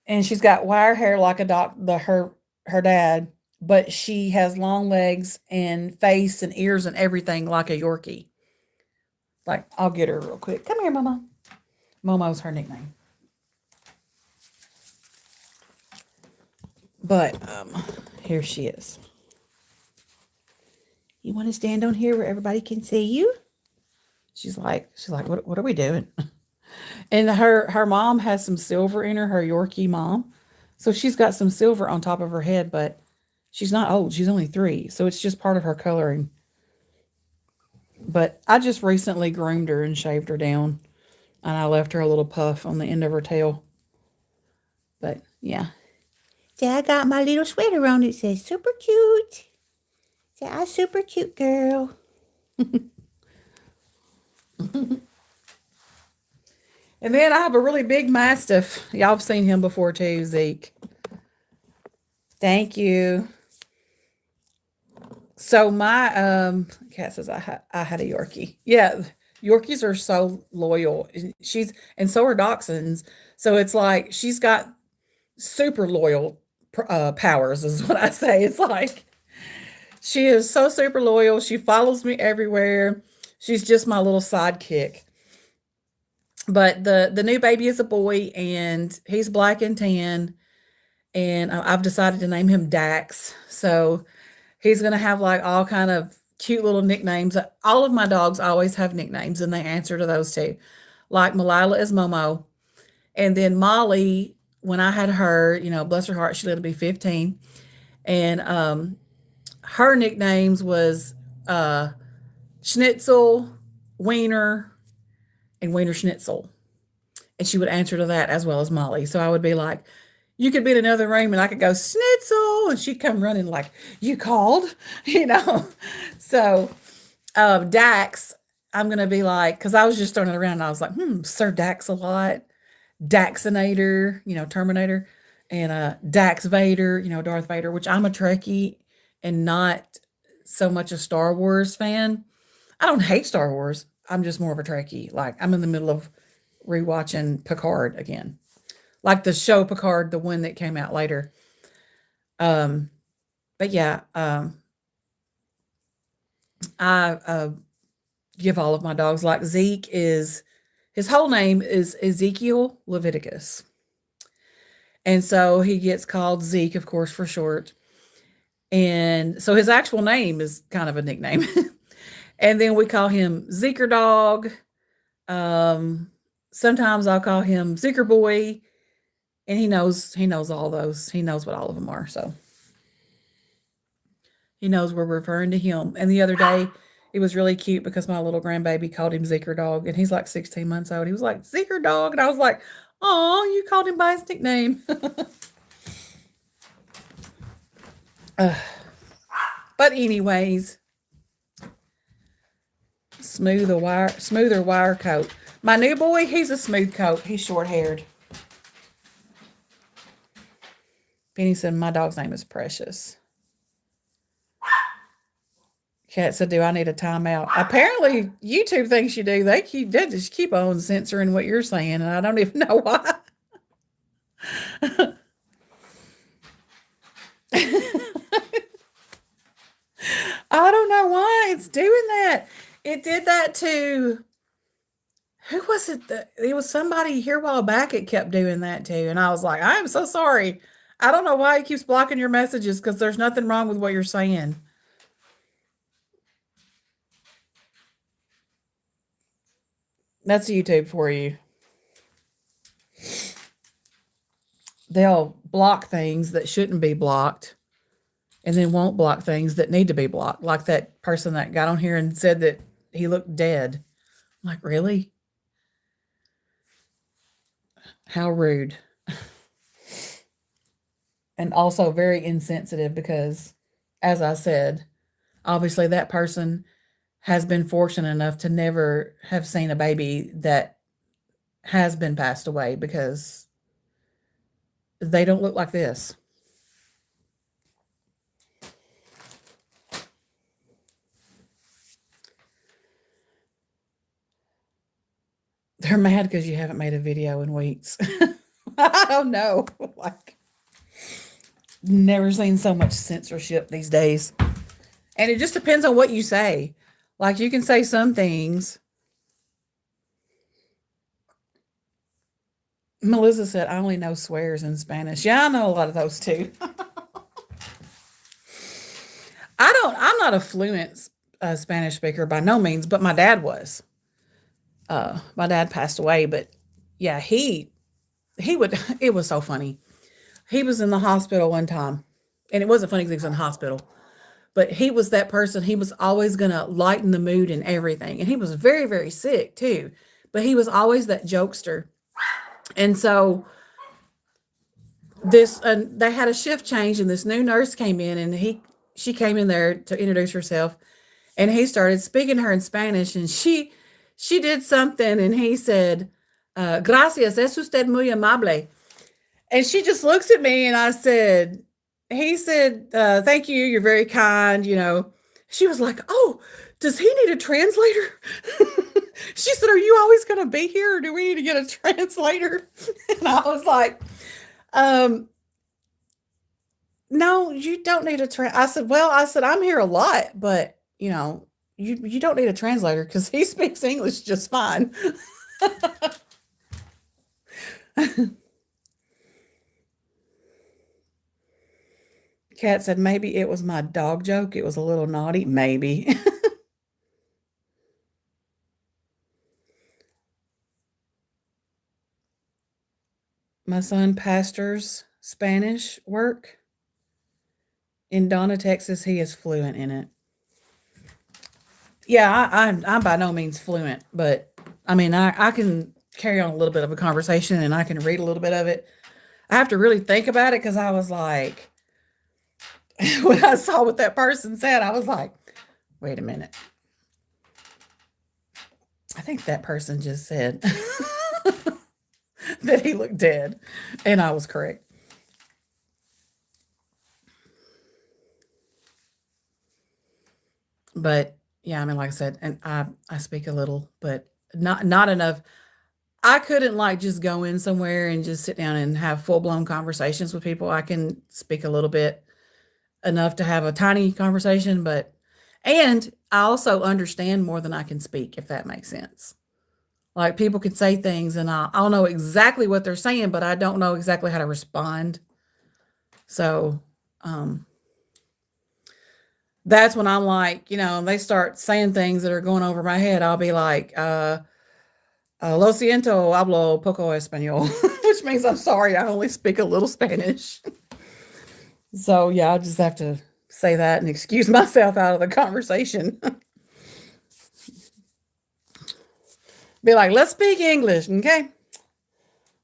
and she's got wire hair like her dad, but she has long legs and face and ears and everything like a Yorkie. Like, I'll get her real quick. Come here, Mama. Momo's her nickname. But here she is. You want to stand on here where everybody can see you? She's like, what are we doing? And her mom has some silver in her Yorkie mom. So she's got some silver on top of her head, but she's not old. She's only 3. So it's just part of her coloring. But I just recently groomed her and shaved her down. And I left her a little puff on the end of her tail. But yeah. See, I got my little sweater on. It says super cute. See, I'm super cute girl. And then I have a really big Mastiff. Y'all have seen him before too, Zeke. Thank you. So my cat says I had a Yorkie. Yeah, Yorkies are so loyal. And so are dachshunds. So it's like she's got super loyal powers is what I say. It's like she is so super loyal. She follows me everywhere. She's just my little sidekick. But the new baby is a boy, and he's black and tan. And I've decided to name him Dax. So he's going to have like all kind of cute little nicknames. All of my dogs always have nicknames, and they answer to those too. Like Malala is Momo. And then Molly, when I had her, bless her heart, she lived to be 15. And her nicknames was Schnitzel, Wiener, and Wiener Schnitzel. And she would answer to that as well as Molly. So I would be like, you could be in another room and I could go, Schnitzel. And she'd come running like, you called, So Dax, I'm going to be like, because I was just throwing it around and I was like, Sir Dax a lot. Daxinator, Terminator. And Dax Vader, Darth Vader, which I'm a Trekkie and not so much a Star Wars fan. I don't hate Star Wars. I'm just more of a Trekkie. Like, I'm in the middle of rewatching Picard again. Like the show Picard, the one that came out later. But yeah, I give all of my dogs, like Zeke his whole name is Ezekiel Leviticus. And so he gets called Zeke, of course, for short. And so his actual name is kind of a nickname. And then we call him Zeker Dog. Um, Sometimes I'll call him Zeker Boy, and he knows all those. He knows what all of them are. So he knows we're referring to him. And the other day, it was really cute because my little grandbaby called him Zeker Dog, and he's like 16 months old. He was like, Zeker Dog. And I was like, oh, you called him by his nickname. But anyways, smoother wire coat. My new boy, he's a smooth coat. He's short haired. Penny said, my dog's name is Precious. Cat said, do I need a timeout? Apparently, YouTube thinks you do. They just keep on censoring what you're saying, and I don't even know why. I don't know why it's doing that. It did that to who was it? It was somebody here a while back. It kept doing that too, and I was like, I am so sorry. I don't know why it keeps blocking your messages because there's nothing wrong with what you're saying. That's YouTube for you. They'll block things that shouldn't be blocked and then won't block things that need to be blocked. Like that person that got on here and said that he looked dead. I'm like, really? How rude. And also very insensitive because, as I said, obviously that person has been fortunate enough to never have seen a baby that has been passed away because they don't look like this. They're mad because you haven't made a video in weeks. I don't know. Like, never seen so much censorship these days. And it just depends on what you say. Like, you can say some things. Melissa said, I only know swears in Spanish. Yeah, I know a lot of those too. I'm not a fluent Spanish speaker by no means, but my dad was. My dad passed away, but yeah, he would, it was so funny. He was in the hospital one time, and it wasn't funny because he was in the hospital, but he was that person. He was always going to lighten the mood and everything. And he was very, very sick too, but he was always that jokester. And so they had a shift change, and this new nurse came in, and she came in there to introduce herself, and he started speaking to her in Spanish, and she did something, and he said, gracias, es usted muy amable. And she just looks at me, and he said, thank you, you're very kind, you know. She was like, oh, does he need a translator? She said, are you always going to be here, or do we need to get a translator? And I was like, no, you don't need I said, well, I'm here a lot, but you don't need a translator because he speaks English just fine. Kat said, maybe it was my dog joke. It was a little naughty. Maybe. My son pastors Spanish work in Donna, Texas. He is fluent in it. Yeah, I'm by no means fluent, but I mean, I can carry on a little bit of a conversation, and I can read a little bit of it. I have to really think about it because I was like, when I saw what that person said, I was like, wait a minute. I think that person just said that he looked dead, and I was correct. But yeah, I mean, like I said, and I speak a little, but not enough. I couldn't like just go in somewhere and just sit down and have full blown conversations with people. I can speak a little bit enough to have a tiny conversation, and I also understand more than I can speak, if that makes sense. Like, people can say things, and I'll know exactly what they're saying, but I don't know exactly how to respond. So, um, That's when I'm like, they start saying things that are going over my head. I'll be like, lo siento, hablo poco español, which means I'm sorry, I only speak a little Spanish. So, yeah, I'll just have to say that and excuse myself out of the conversation. Be like, let's speak English, okay?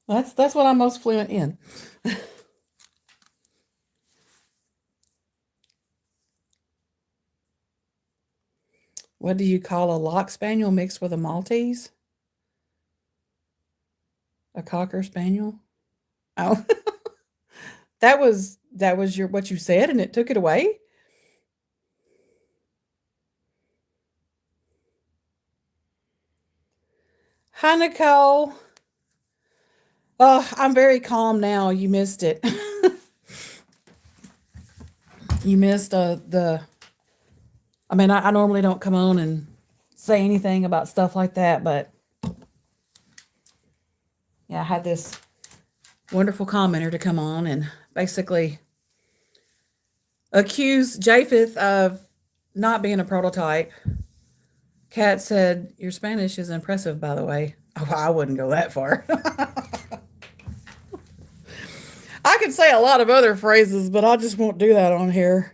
That's what I'm most fluent in. What do you call a lock spaniel mixed with a Maltese? A cocker spaniel? Oh, that was your what you said, and it took it away. Hi, Nicole. Oh, I'm very calm now. You missed it. You missed the. I mean, I normally don't come on and say anything about stuff like that, but yeah, I had this wonderful commenter to come on and basically accuse Japheth of not being a prototype. Kat said, "Your Spanish is impressive, by the way." Oh, I wouldn't go that far. I could say a lot of other phrases, but I just won't do that on here.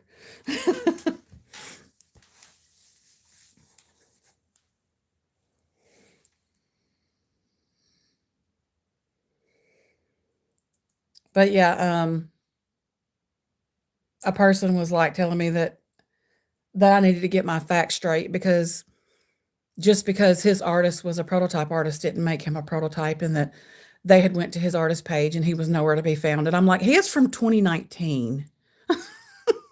But yeah, a person was like telling me that I needed to get my facts straight, because just because his artist was a prototype artist didn't make him a prototype, and that they had went to his artist page and he was nowhere to be found. And I'm like, he is from 2019.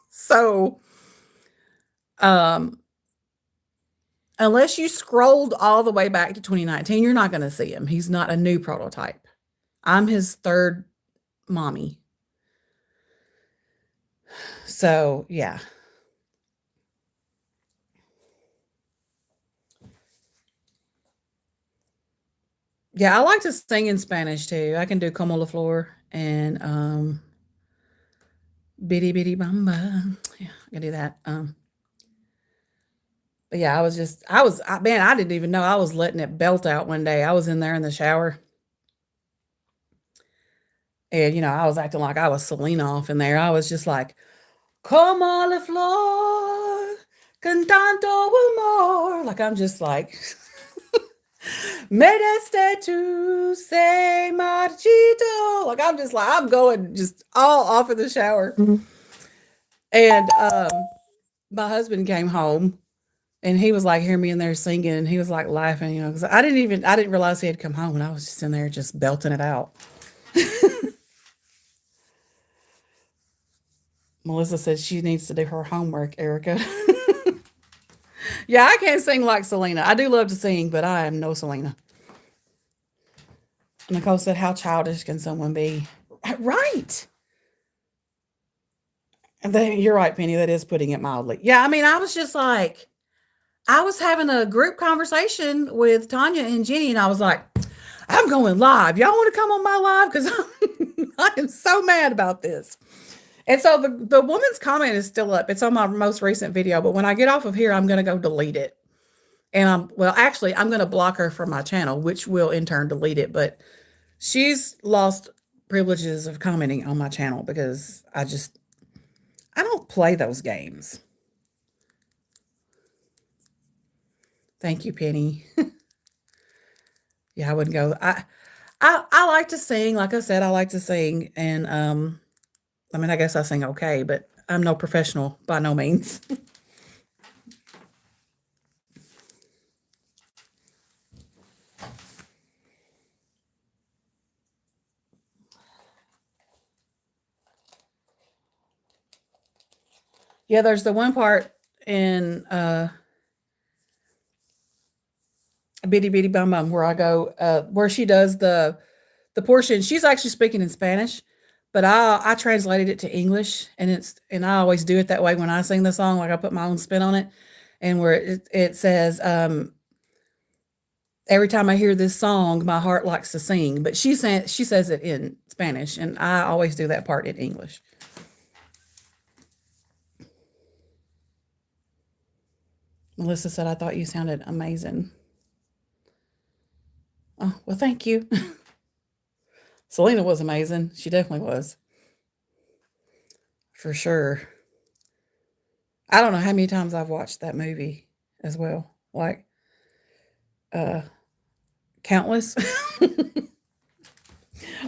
So, um, unless you scrolled all the way back to 2019, you're not going to see him. He's not a new prototype. I'm his third mommy. So, yeah. Yeah, I like to sing in Spanish too. I can do Como la Flor and Bitty Bitty Bamba. Yeah, I can do that. But yeah, man, I didn't even know I was letting it belt out one day. I was in there in the shower, and I was acting like I was Selena off in there. I was just like, Como la Flor, cantando amor. Like, I'm just like, Me deste tu se marchito. Like, I'm going just all off in the shower. And my husband came home, and he was like hearing me in there singing, and he was like laughing, because I didn't realize he had come home, and I was just in there just belting it out. Melissa said she needs to do her homework, Erica. Yeah, I can't sing like Selena. I do love to sing, but I am no Selena. Nicole said, how childish can someone be? Right. You're right, Penny. That is putting it mildly. Yeah, I mean, I was just like, I was having a group conversation with Tanya and Jenny, and I was like, I'm going live. Y'all want to come on my live? Because I am so mad about this. And so the woman's comment is still up. It's on my most recent video, but when I get off of here, I'm going to go delete it. And I'm going to block her from my channel, which will in turn delete it. But she's lost privileges of commenting on my channel, because I don't play those games. Thank you, Penny. Yeah, I wouldn't go. I like to sing. Like I said, I like to sing, and I mean, I guess I sing okay, but I'm no professional by no means. Yeah, there's the one part in Bitty Bitty Bum Bum where I go where she does the portion. She's actually speaking in Spanish, but I translated it to English, and I always do it that way when I sing the song. Like, I put my own spin on it, and where it says every time I hear this song, my heart likes to sing. But she says it in Spanish, and I always do that part in English. Melissa said, I thought you sounded amazing. Oh, well, thank you. Selena was amazing. She definitely was. For sure. I don't know how many times I've watched that movie as well. Like, uh, countless.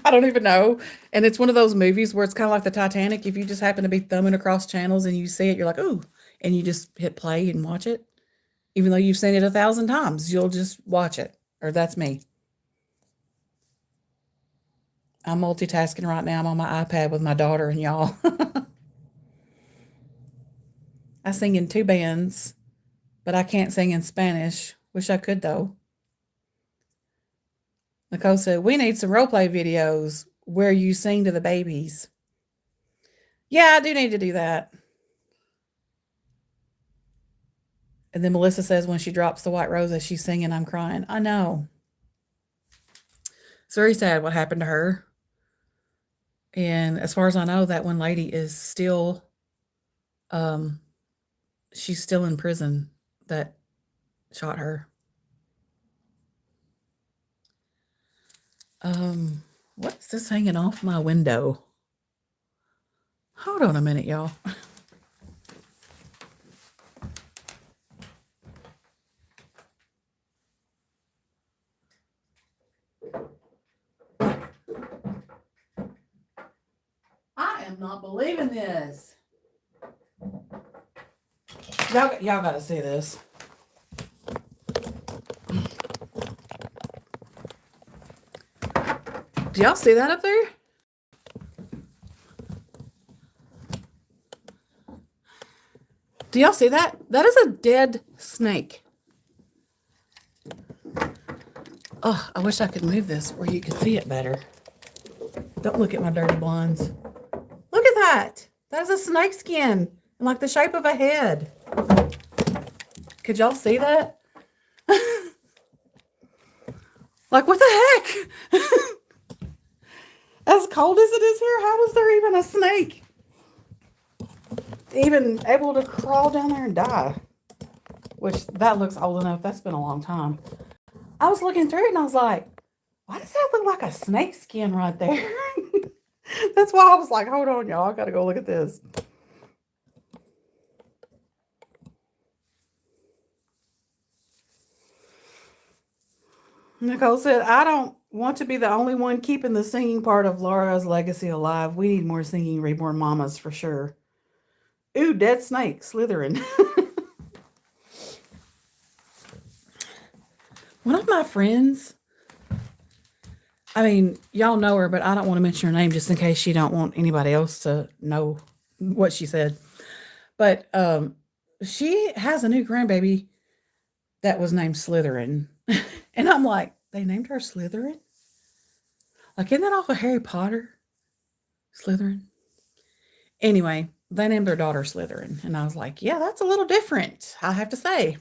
I don't even know. And it's one of those movies where it's kind of like the Titanic. If you just happen to be thumbing across channels and you see it, you're like, ooh, and you just hit play and watch it. Even though you've seen it 1,000 times, you'll just watch it. Or that's me. I'm multitasking right now. I'm on my iPad with my daughter and y'all. I sing in 2 bands, but I can't sing in Spanish. Wish I could though. Nicole said, we need some role play videos where you sing to the babies. Yeah, I do need to do that. And then Melissa says, when she drops the white roses, she's singing, I'm crying. I know. It's very sad what happened to her. And as far as I know, that one lady is still, um, she's still in prison that shot her. What's this hanging off my window? Hold on a minute, y'all. I am not believing this. Y'all got to see this. Do y'all see that up there? Do y'all see that? That is a dead snake. Oh, I wish I could move this where you could see it better. Don't look at my dirty blinds. Look at that. That is a snake skin and like the shape of a head. Could y'all see that? Like, what the heck? As cold as it is here, how is there even a snake even able to crawl down there and die? Which, that looks old enough. That's been a long time. I was looking through it and I was like, why does that look like a snake skin right there? That's why I was like, hold on, y'all. I got to go look at this. Nicole said, I don't want to be the only one keeping the singing part of Laura's legacy alive. We need more singing reborn mamas for sure. Ooh, dead snake, slithering. One of my friends, I mean, y'all know her, but I don't want to mention her name just in case she don't want anybody else to know what she said. But she has a new grandbaby that was named Slytherin. And I'm like, they named her Slytherin? Like, isn't that off of Harry Potter? Slytherin? Anyway, they named their daughter Slytherin. And I was like, yeah, that's a little different, I have to say.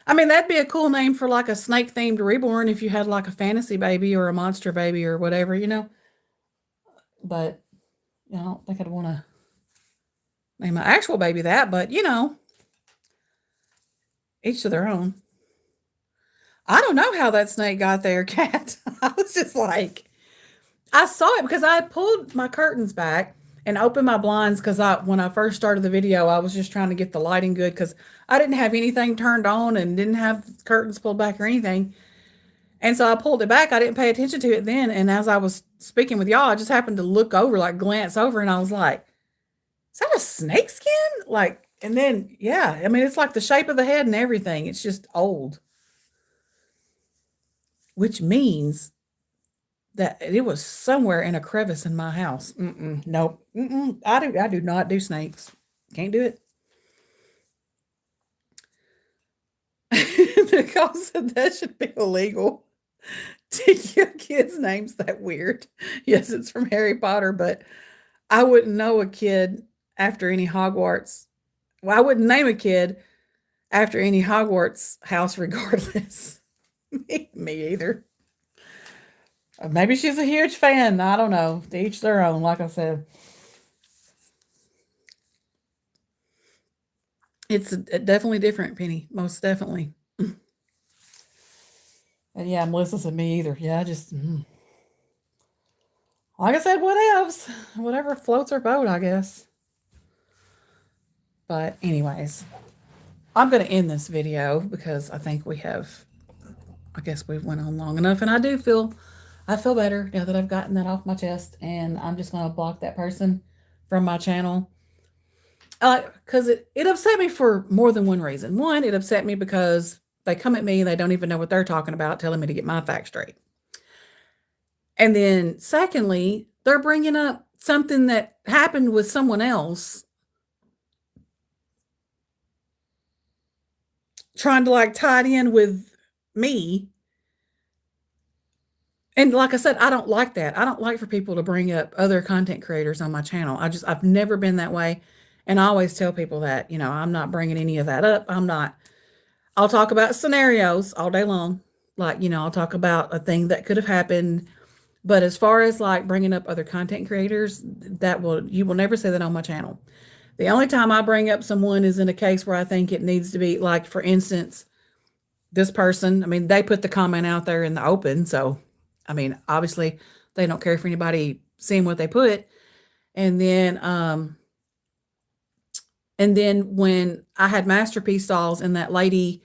I mean, that'd be a cool name for like a snake themed reborn if you had like a fantasy baby or a monster baby or whatever, you know. But I don't think I'd want to name my actual baby that, but you know, each to their own. I don't know how that snake got there, Cat. I was just like, I saw it because I pulled my curtains back and opened my blinds because when I first started the video, I was just trying to get the lighting good because I didn't have anything turned on and didn't have curtains pulled back or anything. And so I pulled it back. I didn't pay attention to it then. And as I was speaking with y'all, I just happened to look over, like glance over, and I was like, is that a snake skin? Like, and then, yeah, I mean, it's like the shape of the head and everything. It's just old, which means that it was somewhere in a crevice in my house. Nope. I do not do snakes. Can't do it. Nicole said that should be illegal to give kids names that weird. Yes, it's from Harry Potter, but I wouldn't know a kid after any Hogwarts. Well, I wouldn't name a kid after any Hogwarts house regardless. Me either. Maybe she's a huge fan. I don't know. To each their own, like I said. It's definitely different, Penny. Most definitely. And yeah, Melissa said me either. Yeah, I just like I said, what else? Whatever floats our boat, I guess. But anyways, I'm gonna end this video because I think we have I guess we've went on long enough and I feel better now that I've gotten that off my chest and I'm just gonna block that person from my channel. Because it upset me for more than one reason. One, it upset me because they come at me and they don't even know what they're talking about, telling me to get my facts straight. And then, secondly, they're bringing up something that happened with someone else, trying to like tie it in with me. And like I said, I don't like that. I don't like for people to bring up other content creators on my channel. I've never been that way. And I always tell people that, I'm not bringing any of that up. I'll talk about scenarios all day long. Like, I'll talk about a thing that could have happened. But as far as like bringing up other content creators, you will never say that on my channel. The only time I bring up someone is in a case where I think it needs to be, like, for instance, this person, I mean, they put the comment out there in the open. So, I mean, obviously they don't care for anybody seeing what they put. And then when I had Masterpiece dolls and that lady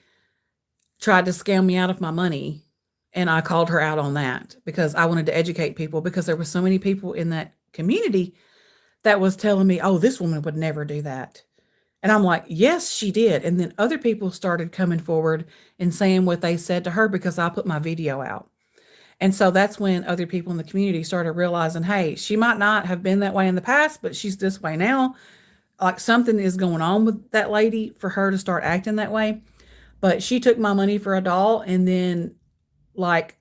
tried to scam me out of my money, and I called her out on that because I wanted to educate people, because there were so many people in that community that was telling me, oh, this woman would never do that. And I'm like, yes, she did. And then other people started coming forward and saying what they said to her because I put my video out. And so that's when other people in the community started realizing, hey, she might not have been that way in the past, but she's this way now. Like, something is going on with that lady for her to start acting that way. But she took my money for a doll, and then like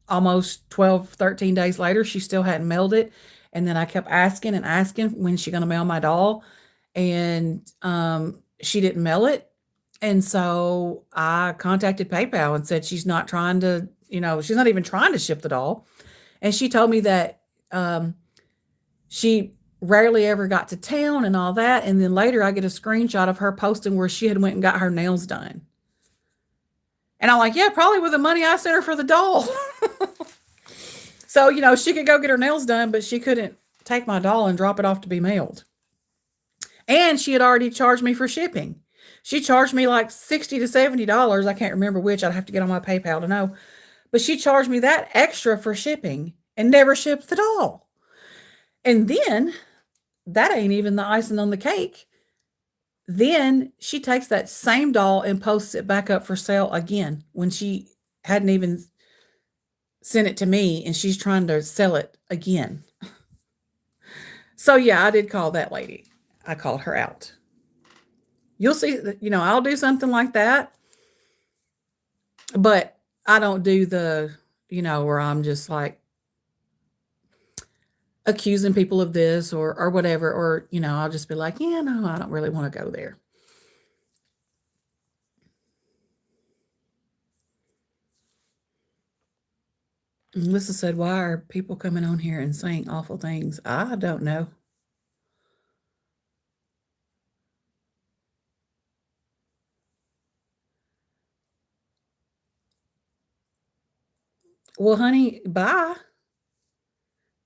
almost 12, 13 days later, she still hadn't mailed it. And then I kept asking and asking, when she going to mail my doll? And she didn't mail it. And so I contacted PayPal and said she's not trying to, she's not even trying to ship the doll. And she told me that she rarely ever got to town and all that. And then later I get a screenshot of her posting where she had went and got her nails done. And I'm like, yeah, probably with the money I sent her for the doll. So, she could go get her nails done, but she couldn't take my doll and drop it off to be mailed. And she had already charged me for shipping. She charged me like $60 to $70. I can't remember which. I'd have to get on my PayPal to know. But she charged me that extra for shipping and never shipped the doll. And then, that ain't even the icing on the cake. Then she takes that same doll and posts it back up for sale again when she hadn't even sent it to me, and she's trying to sell it again. So yeah, I did call that lady. I called her out. You'll see that, I'll do something like that, but I don't do the, where I'm just like accusing people of this or whatever, or, I'll just be like, yeah, no, I don't really want to go there. Melissa said, why are people coming on here and saying awful things? I don't know. Well, honey, bye.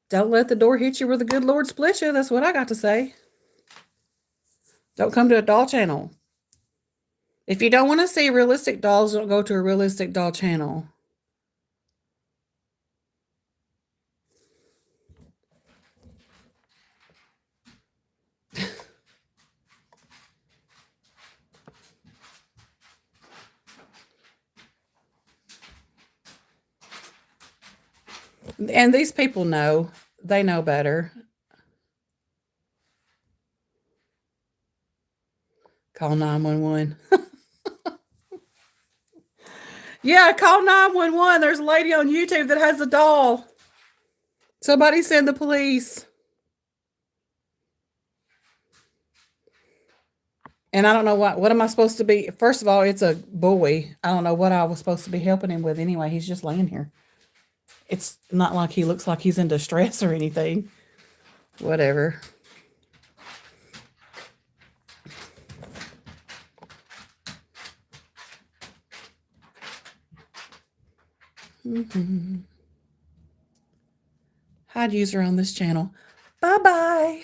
Don't let the door hit you where the good Lord split you. That's what I got to say. Don't come to a doll channel. If you don't want to see realistic dolls, don't go to a realistic doll channel. And these people know. They know better. Call 911. Yeah, call 911. There's a lady on YouTube that has a doll. Somebody send the police. And I don't know what am I supposed to be? First of all, it's a boy. I don't know what I was supposed to be helping him with anyway. He's just laying here. It's not like he looks like he's in distress or anything. Whatever. Hide user on this channel. Bye-bye.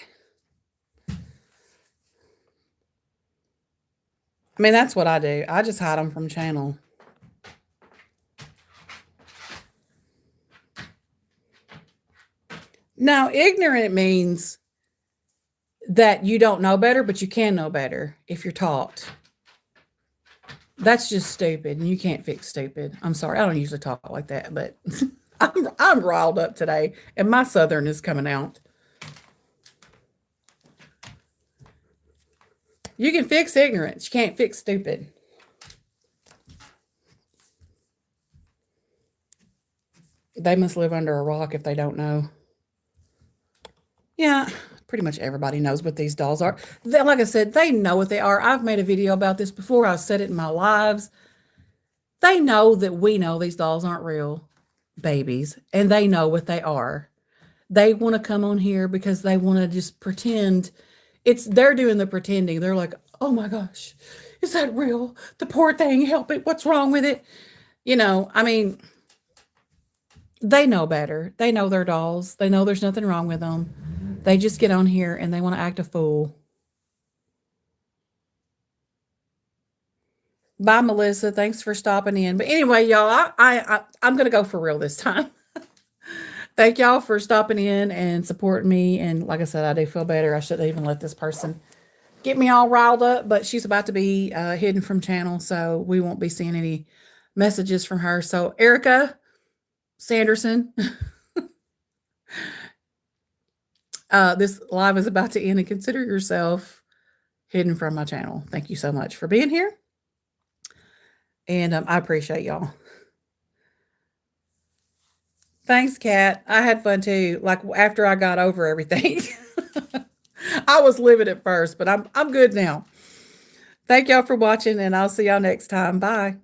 I mean, that's what I do. I just hide them from channel. Now, ignorant means that you don't know better, but you can know better if you're taught. That's just stupid, and you can't fix stupid. I'm sorry. I don't usually talk like that, but I'm riled up today, and my Southern is coming out. You can fix ignorance. You can't fix stupid. They must live under a rock if they don't know. Yeah, pretty much everybody knows what these dolls are. Like I said, they know what they are. I've made a video about this before. I've said it in my lives. They know that we know these dolls aren't real babies, and they know what they are. They want to come on here because they want to just pretend. They're doing the pretending. They're like, oh my gosh, is that real? The poor thing, help it. What's wrong with it? I mean, they know better. They know their dolls. They know there's nothing wrong with them. They just get on here and they want to act a fool. Bye, Melissa. Thanks for stopping in. But anyway, y'all, I'm going to go for real this time. Thank y'all for stopping in and supporting me. And like I said, I do feel better. I shouldn't even let this person get me all riled up, but she's about to be hidden from channel, so we won't be seeing any messages from her. So Erica Sanderson, this live is about to end, and consider yourself hidden from my channel. Thank you so much for being here, and I appreciate y'all. Thanks, Kat. I had fun too. Like after I got over everything, I was livid at first, but I'm good now. Thank y'all for watching, and I'll see y'all next time. Bye.